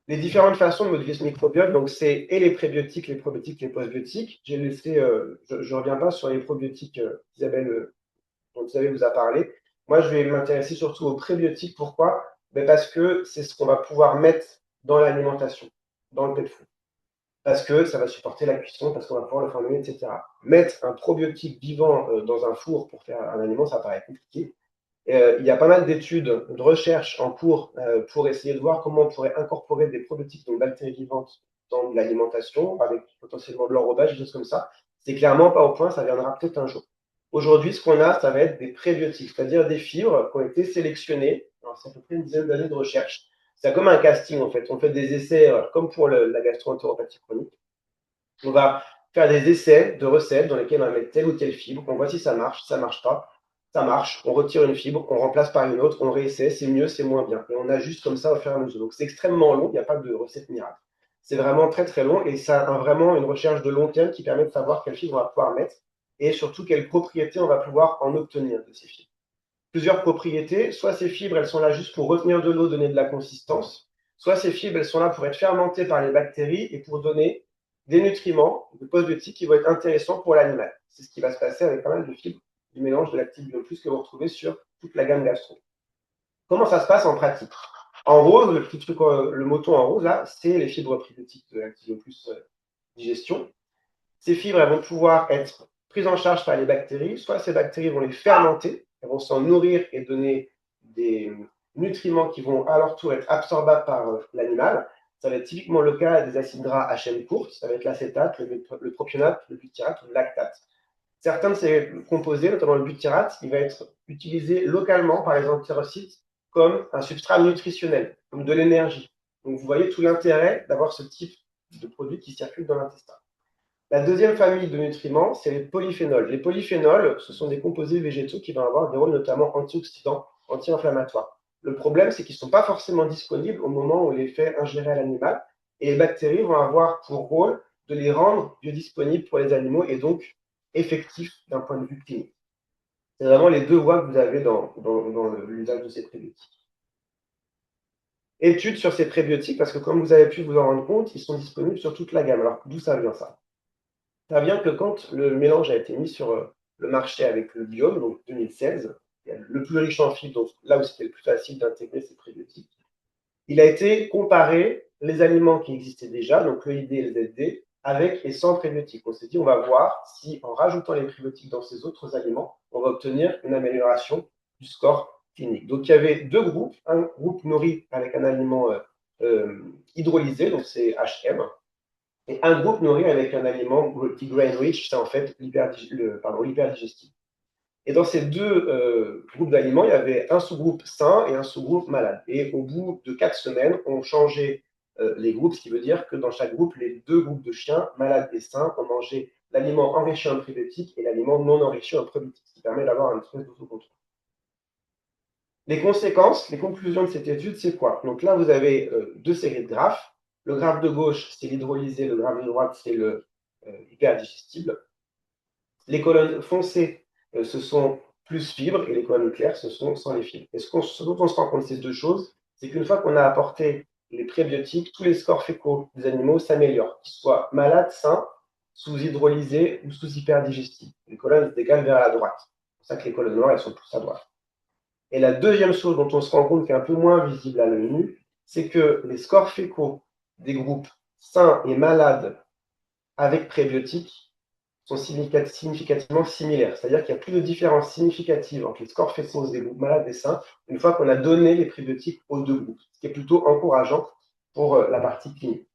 Les différentes façons de modifier ce microbiote, donc c'est et les prébiotiques, les probiotiques, les postbiotiques. J'ai laissé, je ne reviens pas sur les probiotiques dont Isabelle vous a parlé. Moi, je vais m'intéresser surtout aux prébiotiques. Pourquoi? Parce que c'est ce qu'on va pouvoir mettre dans l'alimentation, dans le pet food. Parce que ça va supporter la cuisson, parce qu'on va pouvoir le fermer, etc. Mettre un probiotique vivant dans un four pour faire un aliment, ça paraît compliqué. Il y a pas mal d'études, de recherches en cours pour essayer de voir comment on pourrait incorporer des probiotiques, donc bactéries vivantes, dans l'alimentation, avec potentiellement de l'enrobage, des choses comme ça. C'est clairement pas au point, ça viendra peut-être un jour. Aujourd'hui, ce qu'on a, ça va être des prébiotiques, c'est-à-dire des fibres qui ont été sélectionnées. C'est à peu près une dizaine d'années de recherche. C'est comme un casting, en fait. On fait des essais, comme pour la gastro-entérologie chronique. On va faire des essais de recettes dans lesquelles on va mettre telle ou telle fibre. On voit si ça marche pas. Ça marche, on retire une fibre, on remplace par une autre, on réessaie, c'est mieux, c'est moins bien. Et on ajuste comme ça au fur et à mesure. Donc c'est extrêmement long, il n'y a pas de recette miracle. C'est vraiment très très long et ça a vraiment une recherche de long terme qui permet de savoir quelle fibre on va pouvoir mettre et surtout quelles propriétés on va pouvoir en obtenir de ces fibres. Plusieurs propriétés, soit ces fibres, elles sont là juste pour retenir de l'eau, donner de la consistance, soit ces fibres, elles sont là pour être fermentées par les bactéries et pour donner des nutriments, des postbiotiques qui vont être intéressants pour l'animal. C'est ce qui va se passer avec pas mal de fibres du mélange de l'Active Plus que vous retrouvez sur toute la gamme gastro. Comment ça se passe en pratique? En rose, le petit truc, le moton en rose là, c'est les fibres probiotiques de l'Active Plus digestion. Ces fibres, elles vont pouvoir être prises en charge par les bactéries, soit ces bactéries vont les fermenter, elles vont s'en nourrir et donner des nutriments qui vont à leur tour être absorbables par l'animal. Ça va être typiquement le cas des acides gras à chaîne courte, ça va être l'acétate, le propionate, le butyrate ou le lactate. Certains de ces composés, notamment le butyrate, il va être utilisé localement par les entérocytes comme un substrat nutritionnel, comme de l'énergie. Donc vous voyez tout l'intérêt d'avoir ce type de produit qui circule dans l'intestin. La deuxième famille de nutriments, c'est les polyphénols. Les polyphénols, ce sont des composés végétaux qui vont avoir des rôles notamment antioxydants, anti-inflammatoires. Le problème, c'est qu'ils ne sont pas forcément disponibles au moment où on les fait ingérer à l'animal. Et les bactéries vont avoir pour rôle de les rendre biodisponibles pour les animaux et donc effectifs d'un point de vue clinique. C'est vraiment les deux voies que vous avez dans l'usage de ces prébiotiques. Études sur ces prébiotiques, parce que comme vous avez pu vous en rendre compte, ils sont disponibles sur toute la gamme. Alors d'où ça vient ça? Ça vient que quand le mélange a été mis sur le marché avec le Biome, donc 2016, le plus riche en fibres, donc là où c'était le plus facile d'intégrer ces prébiotiques, il a été comparé les aliments qui existaient déjà, donc le ID et le ZD, avec et sans prébiotiques. On s'est dit, on va voir si en rajoutant les prébiotiques dans ces autres aliments, on va obtenir une amélioration du score clinique. Donc il y avait deux groupes, un groupe nourri avec un aliment hydrolysé, donc c'est HM, et un groupe nourri avec un aliment grain rich, c'est en fait l'hyperdigestif. Et dans ces deux groupes d'aliments, il y avait un sous-groupe sain et un sous-groupe malade. Et au bout de 4 semaines, on changeait les groupes, ce qui veut dire que dans chaque groupe, les deux groupes de chiens, malades et sains, ont mangé l'aliment enrichi en prébiotiques et l'aliment non enrichi en probiotiques, ce qui permet d'avoir un espèce d'autocontrôle. Les conséquences, les conclusions de cette étude, c'est quoi? Donc là, vous avez deux séries de graphes. Le graphe de gauche, c'est l'hydrolysé, le graphe de droite, c'est le hyperdigestible. Les colonnes foncées, ce sont plus fibres, et les colonnes claires, ce sont sans les fibres. Et ce dont on se rend compte de ces deux choses, c'est qu'une fois qu'on a apporté les prébiotiques, tous les scores fécaux des animaux s'améliorent, qu'ils soient malades, sains, sous-hydrolysés ou sous-hyperdigestifs. Les colonnes se décalent vers la droite. C'est pour ça que les colonnes noires, elles sont plus à droite. Et la deuxième chose dont on se rend compte qui est un peu moins visible à l'œil nu, c'est que les scores fécaux des groupes sains et malades avec prébiotiques sont significativement similaires. C'est-à-dire qu'il n'y a plus de différence significative entre les scores fécaux des groupes malades et sains une fois qu'on a donné les prébiotiques aux deux groupes, ce qui est plutôt encourageant pour la partie clinique.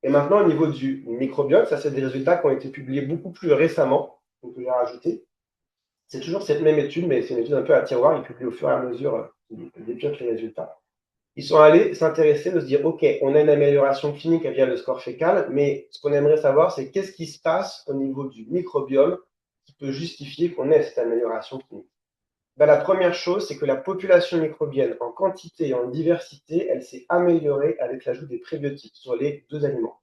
Et maintenant, au niveau du microbiote, ça c'est des résultats qui ont été publiés beaucoup plus récemment, donc je vais rajouter. C'est toujours cette même étude, mais c'est une étude un peu à tiroir, ils publient au fur et à mesure des pioches les résultats. Ils sont allés s'intéresser, de se dire, OK, on a une amélioration clinique via le score fécal, mais ce qu'on aimerait savoir, c'est qu'est-ce qui se passe au niveau du microbiome qui peut justifier qu'on ait cette amélioration clinique. Ben, la première chose, c'est que la population microbienne en quantité et en diversité, elle s'est améliorée avec l'ajout des prébiotiques sur les deux aliments.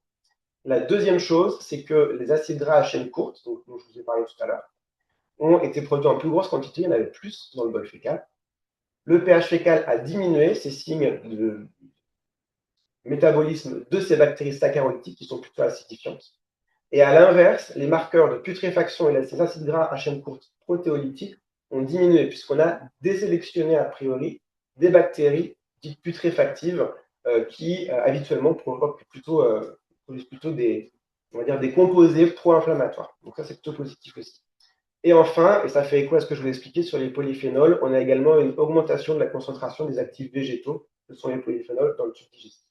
La deuxième chose, c'est que les acides gras à chaîne courte, dont je vous ai parlé tout à l'heure, ont été produits en plus grosse quantité, il y en avait plus dans le bol fécal. Le pH fécal a diminué, c'est signe de métabolisme de ces bactéries saccharolytiques qui sont plutôt acidifiantes. Et à l'inverse, les marqueurs de putréfaction et ces acides gras à chaîne courte protéolytiques ont diminué puisqu'on a désélectionné a priori des bactéries dites putréfactives qui habituellement produisent plutôt des, on va dire, des composés pro-inflammatoires. Donc ça, c'est plutôt positif aussi. Et enfin, et ça fait écho à ce que je vous ai expliqué sur les polyphénols, on a également une augmentation de la concentration des actifs végétaux, que sont les polyphénols, dans le tube digestif.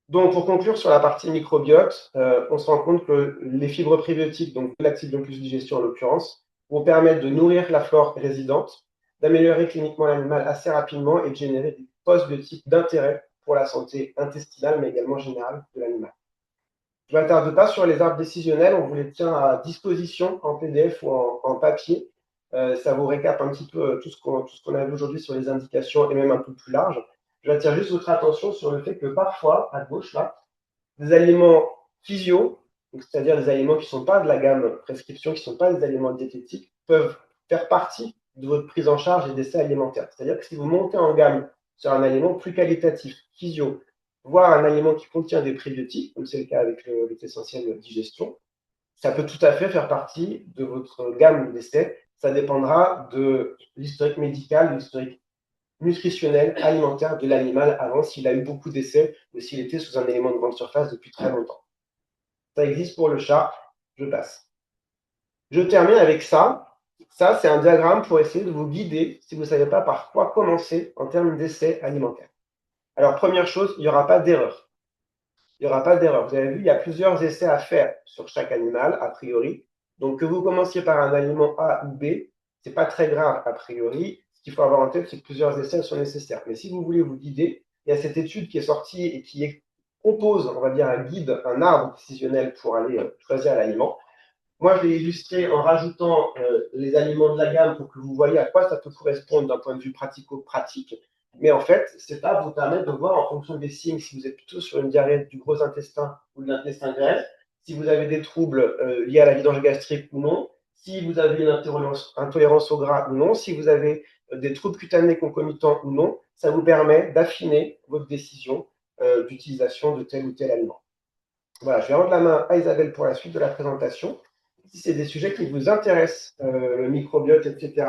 Donc, pour conclure sur la partie microbiote, on se rend compte que les fibres prébiotiques, donc l'activium plus digestion en l'occurrence, vont permettre de nourrir la flore résidente, d'améliorer cliniquement l'animal assez rapidement et de générer des postbiotiques d'intérêt pour la santé intestinale, mais également générale de l'animal. Je ne m'attarde pas sur les arbres décisionnels, on vous les tient à disposition en PDF ou en papier. Ça vous récap un petit peu tout ce qu'on a vu aujourd'hui sur les indications et même un peu plus large. J'attire juste votre attention sur le fait que parfois, à gauche, là, des aliments physio, c'est-à-dire des aliments qui ne sont pas de la gamme prescription, qui ne sont pas des aliments diététiques, peuvent faire partie de votre prise en charge et d'essais alimentaires. C'est-à-dire que si vous montez en gamme sur un aliment plus qualitatif, physio, voire un aliment qui contient des prébiotiques, comme c'est le cas avec l'essentiel digestion, ça peut tout à fait faire partie de votre gamme d'essais. Ça dépendra de l'historique médical, de l'historique nutritionnel, alimentaire de l'animal avant s'il a eu beaucoup d'essais ou s'il était sous un élément de grande surface depuis très longtemps. Ça existe pour le chat, je passe. Je termine avec ça. Ça, c'est un diagramme pour essayer de vous guider si vous ne savez pas par quoi commencer en termes d'essais alimentaires. Alors, première chose, il n'y aura pas d'erreur. Il n'y aura pas d'erreur. Vous avez vu, il y a plusieurs essais à faire sur chaque animal, a priori. Donc, que vous commenciez par un aliment A ou B, ce n'est pas très grave, a priori. Ce qu'il faut avoir en tête, c'est que plusieurs essais sont nécessaires. Mais si vous voulez vous guider, il y a cette étude qui est sortie et qui compose, on va dire, un guide, un arbre décisionnel pour aller choisir l'aliment. Moi, je l'ai illustré en rajoutant les aliments de la gamme pour que vous voyez à quoi ça peut correspondre d'un point de vue pratico-pratique. Mais en fait, c'est pas vous permettre de voir en fonction des signes si vous êtes plutôt sur une diarrhée du gros intestin ou de l'intestin grêle, si vous avez des troubles liés à la vidange gastrique ou non, si vous avez une intolérance au gras ou non, si vous avez des troubles cutanés concomitants ou non. Ça vous permet d'affiner votre décision d'utilisation de tel ou tel aliment. Voilà, je vais rendre la main à Isabelle pour la suite de la présentation. Si c'est des sujets qui vous intéressent, le microbiote, etc.,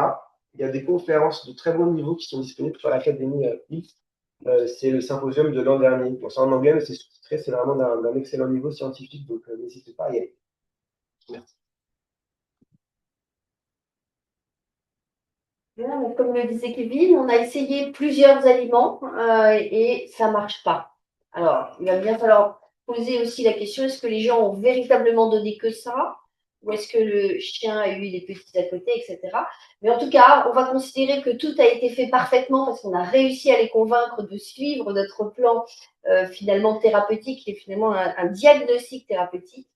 il y a des conférences de très bon niveau qui sont disponibles sur l'Académie X. C'est le symposium de l'an dernier. Bon, c'est en anglais, mais c'est sous-titré. C'est vraiment d'un excellent niveau scientifique, donc n'hésitez pas à y aller. Merci. Comme le disait Kevin, on a essayé plusieurs aliments et ça ne marche pas. Alors, il va bien falloir poser aussi la question, est-ce que les gens ont véritablement donné que ça? Ou est-ce que le chien a eu des petits à côté, etc. Mais en tout cas, on va considérer que tout a été fait parfaitement parce qu'on a réussi à les convaincre de suivre notre plan finalement thérapeutique et finalement un diagnostic thérapeutique.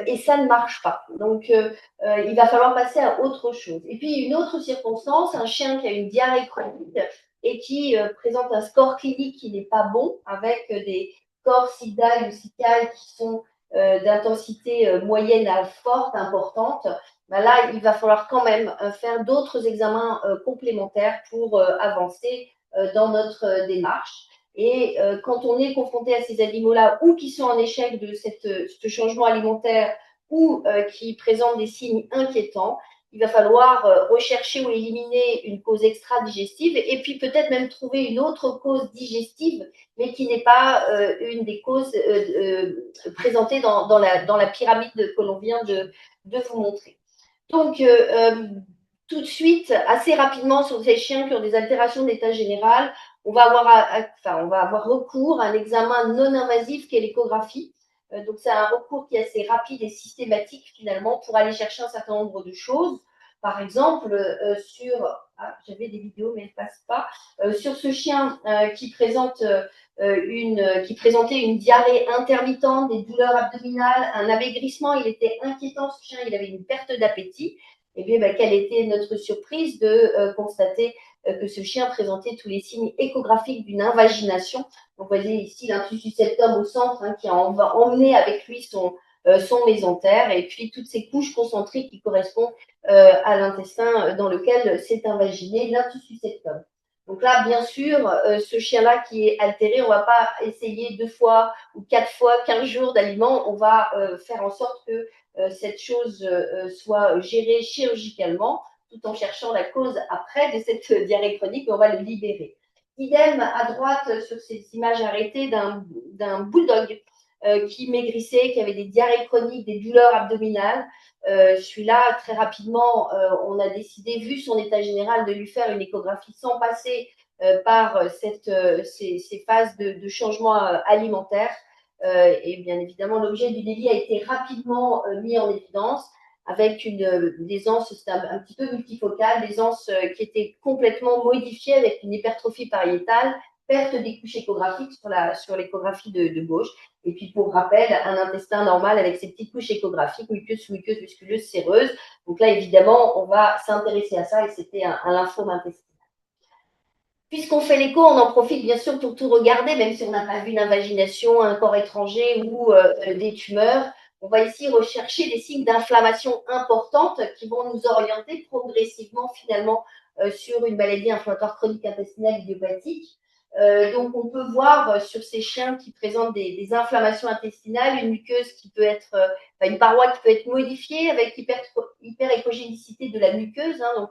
Et ça ne marche pas. Donc, il va falloir passer à autre chose. Et puis, une autre circonstance, un chien qui a une diarrhée chronique et qui présente un score clinique qui n'est pas bon, avec des scores SIDA ou SICAL qui sont d'intensité moyenne à forte, importante, ben là, il va falloir quand même faire d'autres examens complémentaires pour avancer dans notre démarche. Et quand on est confronté à ces animaux-là ou qui sont en échec de ce changement alimentaire ou qui présentent des signes inquiétants, il va falloir rechercher ou éliminer une cause extra-digestive et puis peut-être même trouver une autre cause digestive, mais qui n'est pas une des causes présentées dans la pyramide que l'on vient de vous montrer. Donc, tout de suite, assez rapidement, sur ces chiens qui ont des altérations d'état général, on va avoir recours à un examen non invasif qui est l'échographie. Donc, c'est un recours qui est assez rapide et systématique finalement pour aller chercher un certain nombre de choses. Par exemple, j'avais des vidéos mais elles ne passent pas, sur ce chien qui présentait une diarrhée intermittente, des douleurs abdominales, un amaigrissement, il était inquiétant ce chien, il avait une perte d'appétit. Et bien, quelle était notre surprise de constater que ce chien présentait tous les signes échographiques d'une invagination. Donc, vous voyez ici l'intus septum au centre qui va emmener avec lui son mésentère et puis toutes ces couches concentriques qui correspondent à l'intestin dans lequel s'est invaginé l'intus septum. Donc là, bien sûr, ce chien-là qui est altéré, on ne va pas essayer 2 fois ou 4 fois 15 jours d'aliments. On va faire en sorte que cette chose soit gérée chirurgicalement tout en cherchant la cause après de cette diarrhée chronique et on va le libérer. Idem à droite sur ces images arrêtées d'un bulldog qui maigrissait, qui avait des diarrhées chroniques, des douleurs abdominales. Celui-là, très rapidement, on a décidé, vu son état général, de lui faire une échographie sans passer par ces phases de changement alimentaire. Et bien évidemment, l'objet du délit a été rapidement mis en évidence avec des anses, c'était un petit peu multifocale, des anses qui étaient complètement modifiées avec une hypertrophie pariétale, perte des couches échographiques sur l'échographie de gauche. Et puis, pour rappel, un intestin normal avec ses petites couches échographiques, muqueuse, sous-muqueuse, musculeuse, séreuse. Donc là, évidemment, on va s'intéresser à ça et c'était un lymphome intestinal. Puisqu'on fait l'écho, on en profite bien sûr pour tout regarder, même si on n'a pas vu une invagination, un corps étranger ou des tumeurs. On va ici rechercher des signes d'inflammation importantes qui vont nous orienter progressivement finalement sur une maladie inflammatoire chronique intestinale idiopathique. Donc, on peut voir sur ces chiens qui présentent des inflammations intestinales, une muqueuse qui peut être, une paroi qui peut être modifiée avec hyper-échogénicité de la muqueuse, donc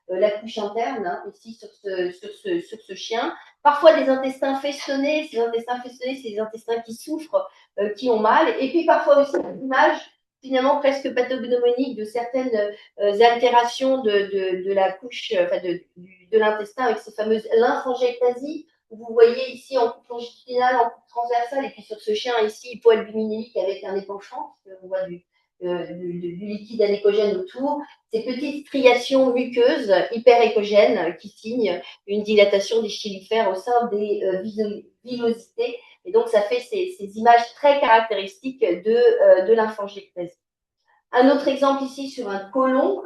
la couche interne, ici sur ce chien. Parfois des intestins festonnés, c'est des intestins qui souffrent, qui ont mal. Et puis parfois aussi une image finalement presque pathognomonique de certaines altérations de la couche, de l'intestin avec ces fameuses lymphangiectasies. Vous voyez ici en coupe longitudinale, en coupe transversale, et puis sur ce chien ici, hypoalbuminémique avec un épanchement, on voit du liquide anéchogène autour, ces petites striations muqueuses hyperéchogènes qui signent une dilatation des chylifères au sein des villosités. Et donc, ça fait ces images très caractéristiques de lymphangiectasie. Un autre exemple ici sur un côlon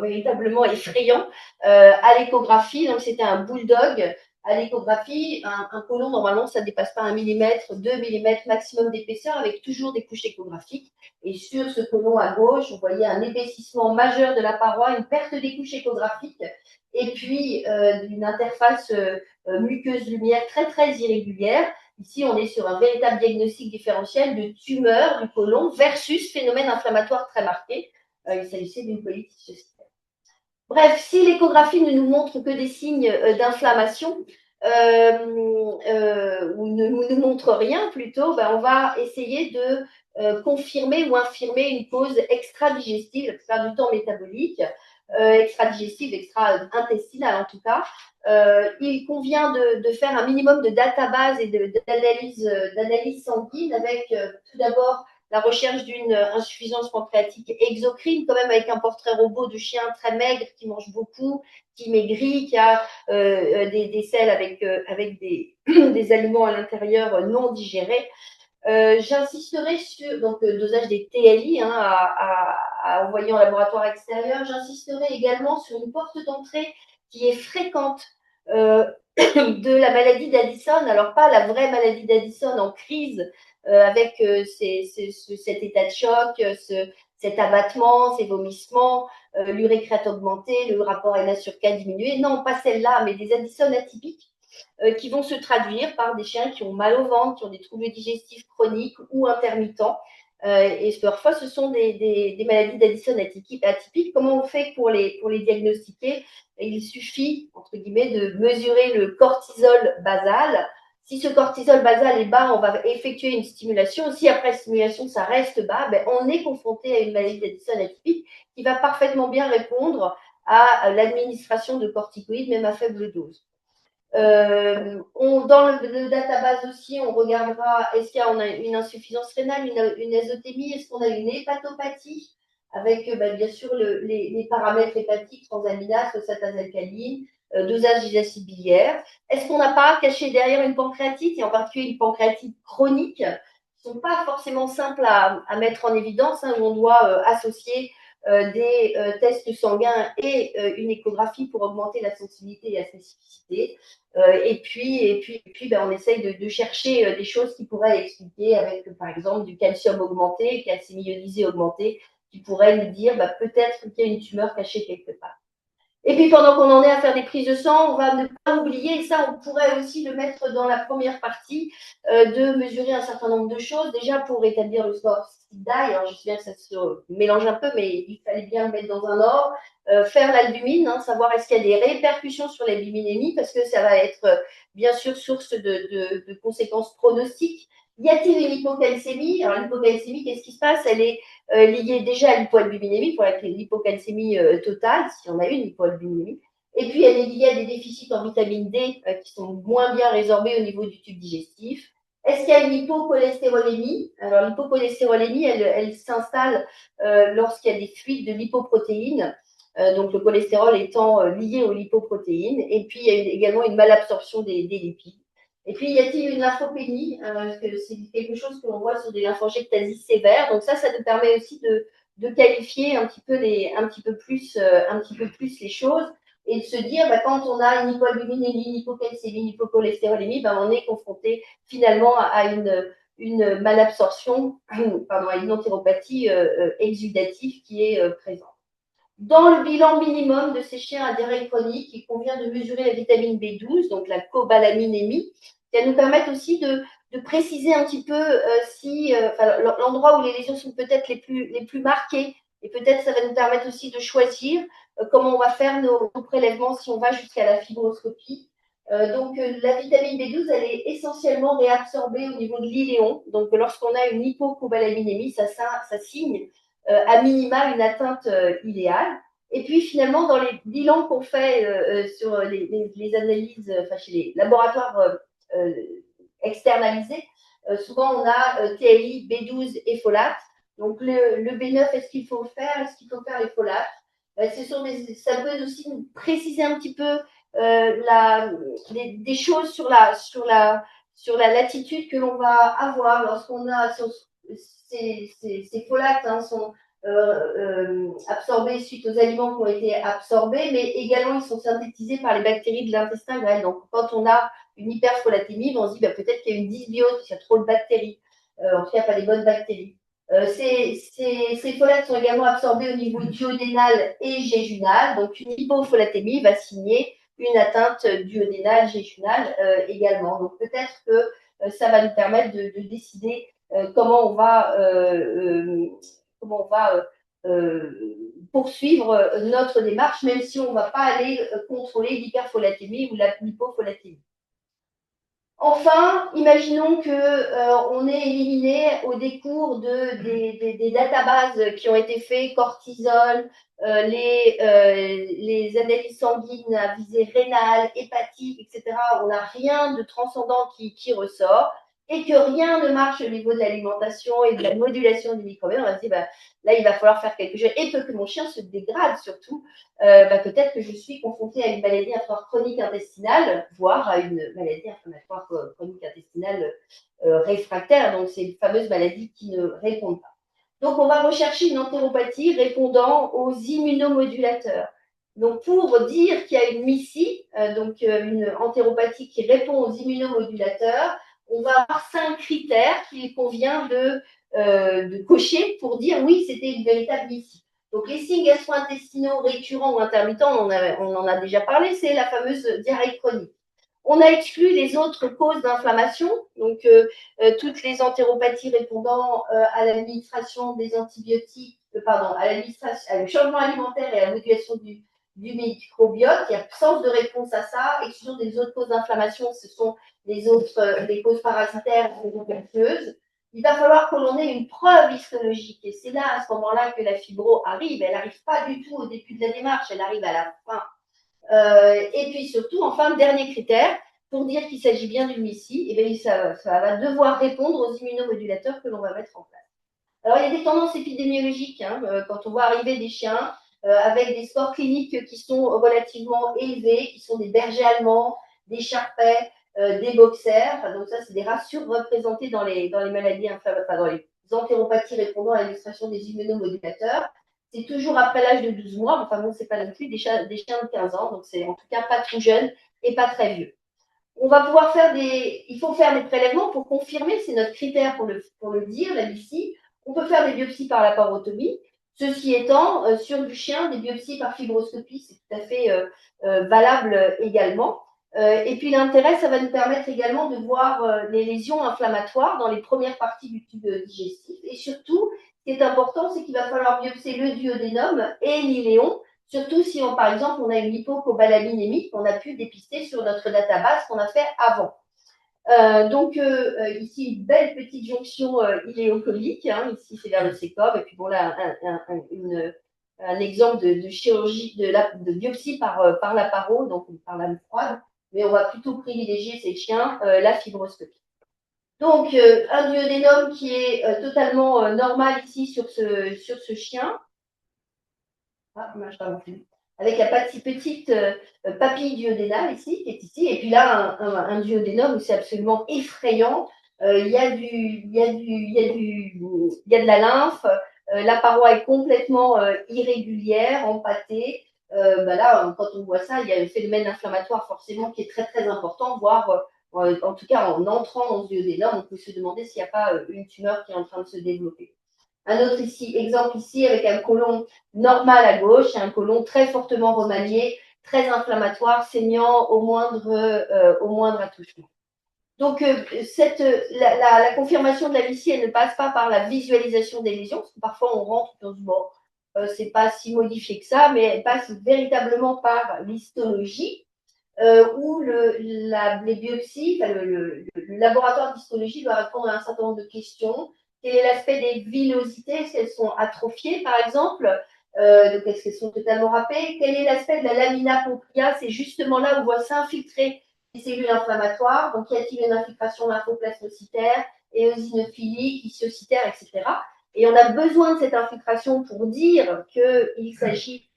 véritablement effrayant à l'échographie. Donc, c'était un bulldog. À l'échographie, un côlon, normalement, ça ne dépasse pas 1 mm, 2 mm maximum d'épaisseur avec toujours des couches échographiques. Et sur ce côlon à gauche, vous voyez un épaississement majeur de la paroi, une perte des couches échographiques et puis une interface muqueuse-lumière très, très irrégulière. Ici, on est sur un véritable diagnostic différentiel de tumeur du côlon versus phénomène inflammatoire très marqué. Il s'agissait d'une colitis cystique. Bref, si l'échographie ne nous montre que des signes d'inflammation ou ne nous montre rien plutôt, on va essayer de confirmer ou infirmer une cause extra-digestive, la plupart du temps métabolique, extra-digestive, extra-intestinale en tout cas. Il convient de faire un minimum de database et d'analyse sanguine avec tout d'abord la recherche d'une insuffisance pancréatique exocrine, quand même avec un portrait robot de chien très maigre qui mange beaucoup, qui maigrit, qui a des selles avec des aliments à l'intérieur non digérés. J'insisterai sur donc le dosage des TLI à envoyer en laboratoire extérieur. J'insisterai également sur une porte d'entrée qui est fréquente de la maladie d'Addison. Alors pas la vraie maladie d'Addison en crise avec cet état de choc, cet abattement, ces vomissements, l'urée crête augmentée, le rapport NA sur K diminué. Non, pas celle-là, mais des Addison atypiques qui vont se traduire par des chiens qui ont mal au ventre, qui ont des troubles digestifs chroniques ou intermittents. Et parfois, ce sont des maladies d'Addison atypiques. Comment on fait pour les diagnostiquer? Il suffit, entre guillemets, de mesurer le cortisol basal. Si ce cortisol basal est bas, on va effectuer une stimulation. Si après stimulation, ça reste bas, ben, on est confronté à une maladie d'Addison atypique qui va parfaitement bien répondre à l'administration de corticoïdes, même à faible dose. Dans le database aussi, on regardera est-ce qu'on a une insuffisance rénale, une azotémie, est-ce qu'on a une hépatopathie avec bien sûr les paramètres hépatiques, transaminase, phosphate alcaline, dosage d'acide biliaire. Est-ce qu'on n'a pas caché derrière une pancréatite, et en particulier une pancréatite chronique, qui ne sont pas forcément simples à mettre en évidence, où on doit associer des tests sanguins et une échographie pour augmenter la sensibilité et la spécificité. Et puis on essaye de chercher des choses qui pourraient expliquer avec, par exemple, du calcium augmenté, calcium ionisé augmenté, qui pourrait nous dire peut-être qu'il y a une tumeur cachée quelque part. Et puis, pendant qu'on en est à faire des prises de sang, on va ne pas oublier, et ça, on pourrait aussi le mettre dans la première partie, de mesurer un certain nombre de choses. Déjà, pour établir le score SIDA, alors je sais bien que ça se mélange un peu, mais il fallait bien le mettre dans un ordre. Faire l'albumine, savoir est-ce qu'il y a des répercussions sur l'albuminémie, parce que ça va être, bien sûr, source de conséquences pronostiques. Y a-t-il une hypocalcémie? Alors, l'hypocalcémie, qu'est-ce qui se passe? Elle est liée déjà à l'hypoalbuminémie, pour l'hypocalcémie totale, s'il y en a une hypoalbuminémie. Et puis, elle est liée à des déficits en vitamine D qui sont moins bien résorbés au niveau du tube digestif. Est-ce qu'il y a une hypocholestérolémie? Alors, l'hypocholestérolémie, elle s'installe lorsqu'il y a des fuites de lipoprotéines, donc le cholestérol étant lié aux lipoprotéines. Et puis, il y a également une malabsorption des lipides. Et puis, y a-t-il une lymphopénie? C'est quelque chose que l'on voit sur des lymphangiectasies sévères. Donc ça nous permet aussi de qualifier un petit peu plus les choses et de se dire, quand on a une hypoalbuminémie, une hypocalcémie, une hypocholestérolémie, on est confronté finalement à une malabsorption, pardon, à une entéropathie exudative qui est présente. Dans le bilan minimum de ces chiens à diarrhée chronique, il convient de mesurer la vitamine B12, donc la cobalaminémie, qui va nous permettre aussi de préciser un petit peu si l'endroit où les lésions sont peut-être les plus marquées, et peut-être ça va nous permettre aussi de choisir comment on va faire nos prélèvements si on va jusqu'à la fibroscopie. Donc la vitamine B12, elle est essentiellement réabsorbée au niveau de l'iléon. Donc lorsqu'on a une hypocobalaminémie, ça signe à minima une atteinte iléale. Et puis finalement, dans les bilans qu'on fait sur les analyses, chez les laboratoires externalisés, souvent on a TLI, B12 et folate. Donc le B9, est-ce qu'il faut faire? Est-ce qu'il faut faire les folates? Ça peut aussi nous préciser un petit peu des choses sur la latitude que l'on va avoir lorsqu'on a ces folates sont absorbés suite aux aliments qui ont été absorbés, mais également ils sont synthétisés par les bactéries de l'intestin grêle. Donc quand on a une hyperfolatémie, on se dit peut-être qu'il y a une dysbiose, qu'il y a trop de bactéries, en tout cas pas les bonnes bactéries. Ces folates sont également absorbés au niveau duodénal et jéjunal, donc une hypofolatémie va signer une atteinte duodénale, jéjunale également. Donc peut-être que ça va nous permettre de décider comment on va poursuivre notre démarche, même si on ne va pas aller contrôler l'hyperfolatémie ou l'hypofolatémie. Enfin, imaginons qu'on ait éliminé au décours des databases qui ont été faites, cortisol, les analyses sanguines à visée rénale, hépatique, etc. On n'a rien de transcendant qui ressort et que rien ne marche au niveau de l'alimentation et de la modulation du microbiome. On va se dire, là, il va falloir faire quelque chose et que mon chien se dégrade surtout. Peut-être que je suis confrontée à une maladie inflammatoire chronique intestinale, voire à une maladie inflammatoire chronique intestinale réfractaire. Donc, c'est une fameuse maladie qui ne répond pas. Donc, on va rechercher une entéropathie répondant aux immunomodulateurs. Donc, pour dire qu'il y a une MICI, donc une entéropathie qui répond aux immunomodulateurs, on va avoir 5 critères qu'il convient de cocher pour dire oui, c'était une véritable MICI. Donc, les signes gastro-intestinaux récurrents ou intermittents, on en a déjà parlé, c'est la fameuse diarrhée chronique. On a exclu les autres causes d'inflammation, donc toutes les entéropathies répondant à l'administration des antibiotiques, pardon, à au changement alimentaire et à la modulation du microbiote. Il y a absence de réponse à ça. Exclusion des autres causes d'inflammation, ce sont les causes parasitaires et infectieuses. Il va falloir que l'on ait une preuve histologique. Et c'est là, à ce moment-là, que la fibro arrive. Elle n'arrive pas du tout au début de la démarche, elle arrive à la fin. Et puis surtout, enfin, dernier critère, pour dire qu'il s'agit bien d'une MICI, eh bien, ça va devoir répondre aux immunomodulateurs que l'on va mettre en place. Alors, il y a des tendances épidémiologiques, hein, quand on voit arriver des chiens avec des scores cliniques qui sont relativement élevés, qui sont des bergers allemands, des charpais, des boxers. Donc ça, c'est des races surreprésentées dans les maladies inflammatoires, dans les entéropathies répondant à l'illustration des immunomodulateurs. C'est toujours après l'âge de 12 mois. Enfin bon, c'est pas non plus des chiens de 15 ans. Donc c'est en tout cas pas tout jeune et pas très vieux. On va pouvoir il faut faire des prélèvements pour confirmer, c'est notre critère pour le dire, là ici. On peut faire des biopsies par la parotomie. Ceci étant, sur du chien, des biopsies par fibroscopie, c'est tout à fait valable également. Et puis l'intérêt, ça va nous permettre également de voir les lésions inflammatoires dans les premières parties du tube digestif. Et surtout, ce qui est important, c'est qu'il va falloir biopsier le duodénum et l'iléon, surtout si, par exemple, on a une hypocobalaminée qu'on a pu dépister sur notre database qu'on a fait avant. Ici, une belle petite jonction iléocomique. Hein, ici, c'est vers le sécom. Et puis, bon, là, un exemple de chirurgie, de biopsie par la paro, donc par lame froide. Mais on va plutôt privilégier ces chiens, la fibroscopie. Donc, un duodénum qui est totalement normal ici sur ce chien. Ah, je avec la petite papille duodénale ici, qui est ici, et puis là, un duodénum où c'est absolument effrayant. Il y a de la lymphe, la paroi est complètement irrégulière, empâtée. Là, quand on voit ça, il y a un phénomène inflammatoire forcément qui est très très important, voire en tout cas en entrant dans ce duodénum, on peut se demander s'il n'y a pas une tumeur qui est en train de se développer. Un autre exemple ici avec un côlon normal à gauche et un côlon très fortement remanié, très inflammatoire, saignant au moindre attouchement. Donc, la confirmation de la MICI, elle ne passe pas par la visualisation des lésions, parce que parfois on rentre et on se dit, bon, c'est pas si modifié que ça, mais elle passe véritablement par l'histologie, où les biopsies, le laboratoire d'histologie doit répondre à un certain nombre de questions. Quel est l'aspect des villosités? Est-ce qu'elles sont atrophiées, par exemple? Donc, est-ce qu'elles sont totalement râpées? Quel est l'aspect de la lamina propria? C'est justement là où on voit s'infiltrer les cellules inflammatoires. Donc, y a-t-il une infiltration lymphoplasmocytaire, éosinophilique, ischiocytaire, etc. Et on a besoin de cette infiltration pour dire qu'il s'agit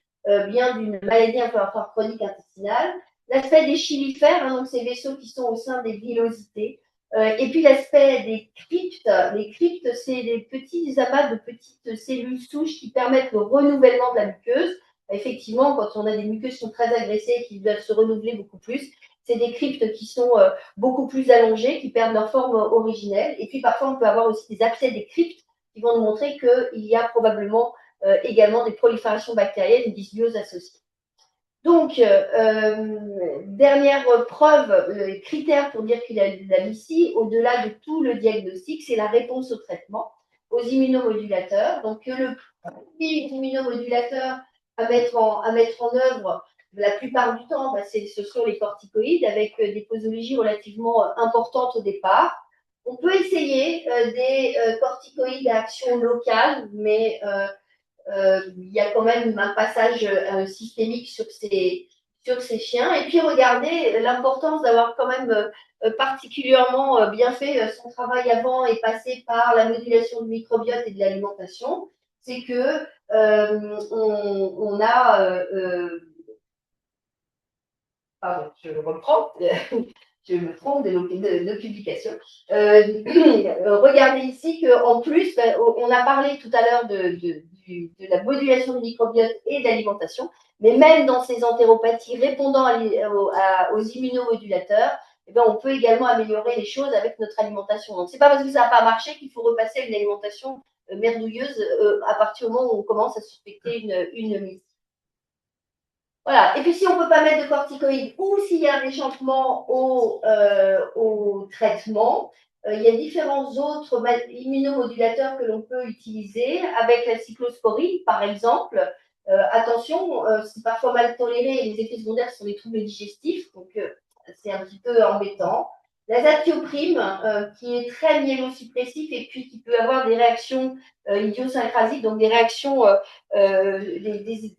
bien d'une maladie inflammatoire chronique intestinale. L'aspect des chylifères, hein, donc ces vaisseaux qui sont au sein des villosités. Et puis l'aspect des cryptes. Les cryptes, c'est des petits amas de petites cellules souches qui permettent le renouvellement de la muqueuse. Effectivement, quand on a des muqueuses qui sont très agressées et qui doivent se renouveler beaucoup plus, c'est des cryptes qui sont beaucoup plus allongées, qui perdent leur forme originelle. Et puis parfois, on peut avoir aussi des abcès des cryptes qui vont nous montrer qu'il y a probablement également des proliférations bactériennes, une dysbiose associée. Donc, dernière preuve, le critère pour dire qu'il a de la MICI, au-delà de tout le diagnostic, c'est la réponse au traitement, aux immunomodulateurs. Donc, le premier immunomodulateur à mettre en œuvre la plupart du temps, ce sont les corticoïdes avec des posologies relativement importantes au départ. On peut essayer des corticoïdes à action locale, mais il y a quand même un passage systémique sur ces chiens. Et puis, regardez l'importance d'avoir quand même particulièrement bien fait son travail avant et passé par la modulation du microbiote et de l'alimentation. C'est que on a... pardon, je reprends. Je me trompe de publication. Regardez ici qu'en plus, on a parlé tout à l'heure de la modulation du microbiote et de l'alimentation, mais même dans ces entéropathies répondant aux immunomodulateurs, eh ben, on peut également améliorer les choses avec notre alimentation. Donc, c'est pas parce que ça n'a pas marché qu'il faut repasser à une alimentation merdouilleuse à partir du moment où on commence à suspecter une mise. Voilà. Et puis, si on ne peut pas mettre de corticoïdes ou s'il y a un échappement au traitement, il y a différents autres immunomodulateurs que l'on peut utiliser avec la cyclosporine, par exemple. Attention, c'est parfois mal toléré et les effets secondaires sont des troubles digestifs, donc c'est un petit peu embêtant. L'azatioprime, qui est très myélosuppressif et puis qui peut avoir des réactions idiosyncrasiques, donc des réactions des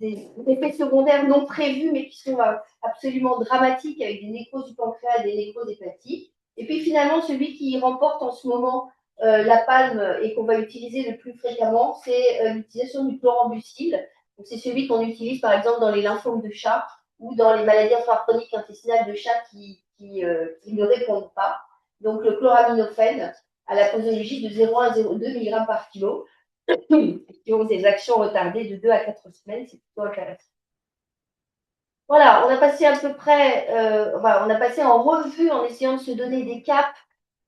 effets secondaires non prévus, mais qui sont absolument dramatiques, avec des nécroses du pancréas, des nécroses hépatiques. Et puis finalement, celui qui remporte en ce moment la palme et qu'on va utiliser le plus fréquemment, c'est l'utilisation du chlorambucil. C'est celui qu'on utilise par exemple dans les lymphomes de chat ou dans les maladies chroniques intestinales de chat qui ne répondent pas. Donc le chloraminophène à la posologie de 0,1 à 0,2 mg par kilo qui ont des actions retardées de 2 à 4 semaines, c'est plutôt intéressant. Voilà, on a passé à peu près, on a passé en revue en essayant de se donner des caps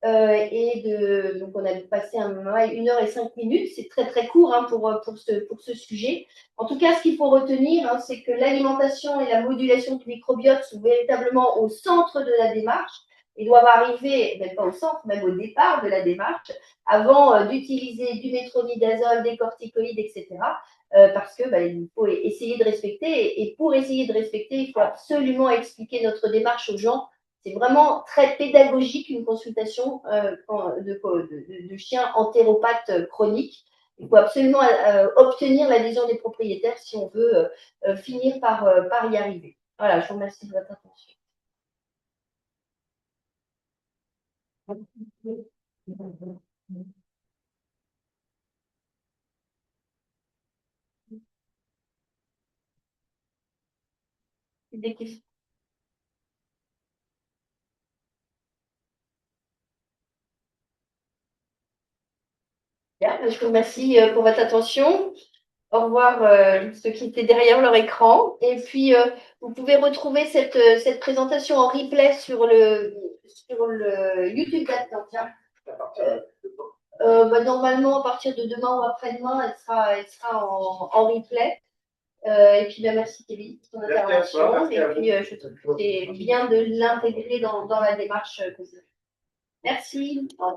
donc on a passé 1h05, c'est très très court hein, pour ce sujet. En tout cas, ce qu'il faut retenir, hein, c'est que l'alimentation et la modulation du microbiote sont véritablement au centre de la démarche et doivent arriver, même pas au centre, même au départ de la démarche, avant d'utiliser du métronidazole, des corticoïdes, etc. Parce que il faut essayer de respecter et pour essayer de respecter, il faut absolument expliquer notre démarche aux gens. C'est vraiment très pédagogique une consultation de chiens entéropathes chroniques. Il faut absolument obtenir l'adhésion des propriétaires si on veut finir par y arriver. Voilà, je vous remercie de votre attention. Des questions? Bien, je vous remercie pour votre attention. Au revoir ceux qui étaient derrière leur écran. Et puis, vous pouvez retrouver cette présentation en replay sur le YouTube d'Atlantia. Normalement, à partir de demain ou après-demain, elle sera en replay. Et puis, merci Kevin pour ton intervention. Et puis, je trouve que c'est bien de l'intégrer dans la démarche que vous avez. Merci. Au revoir.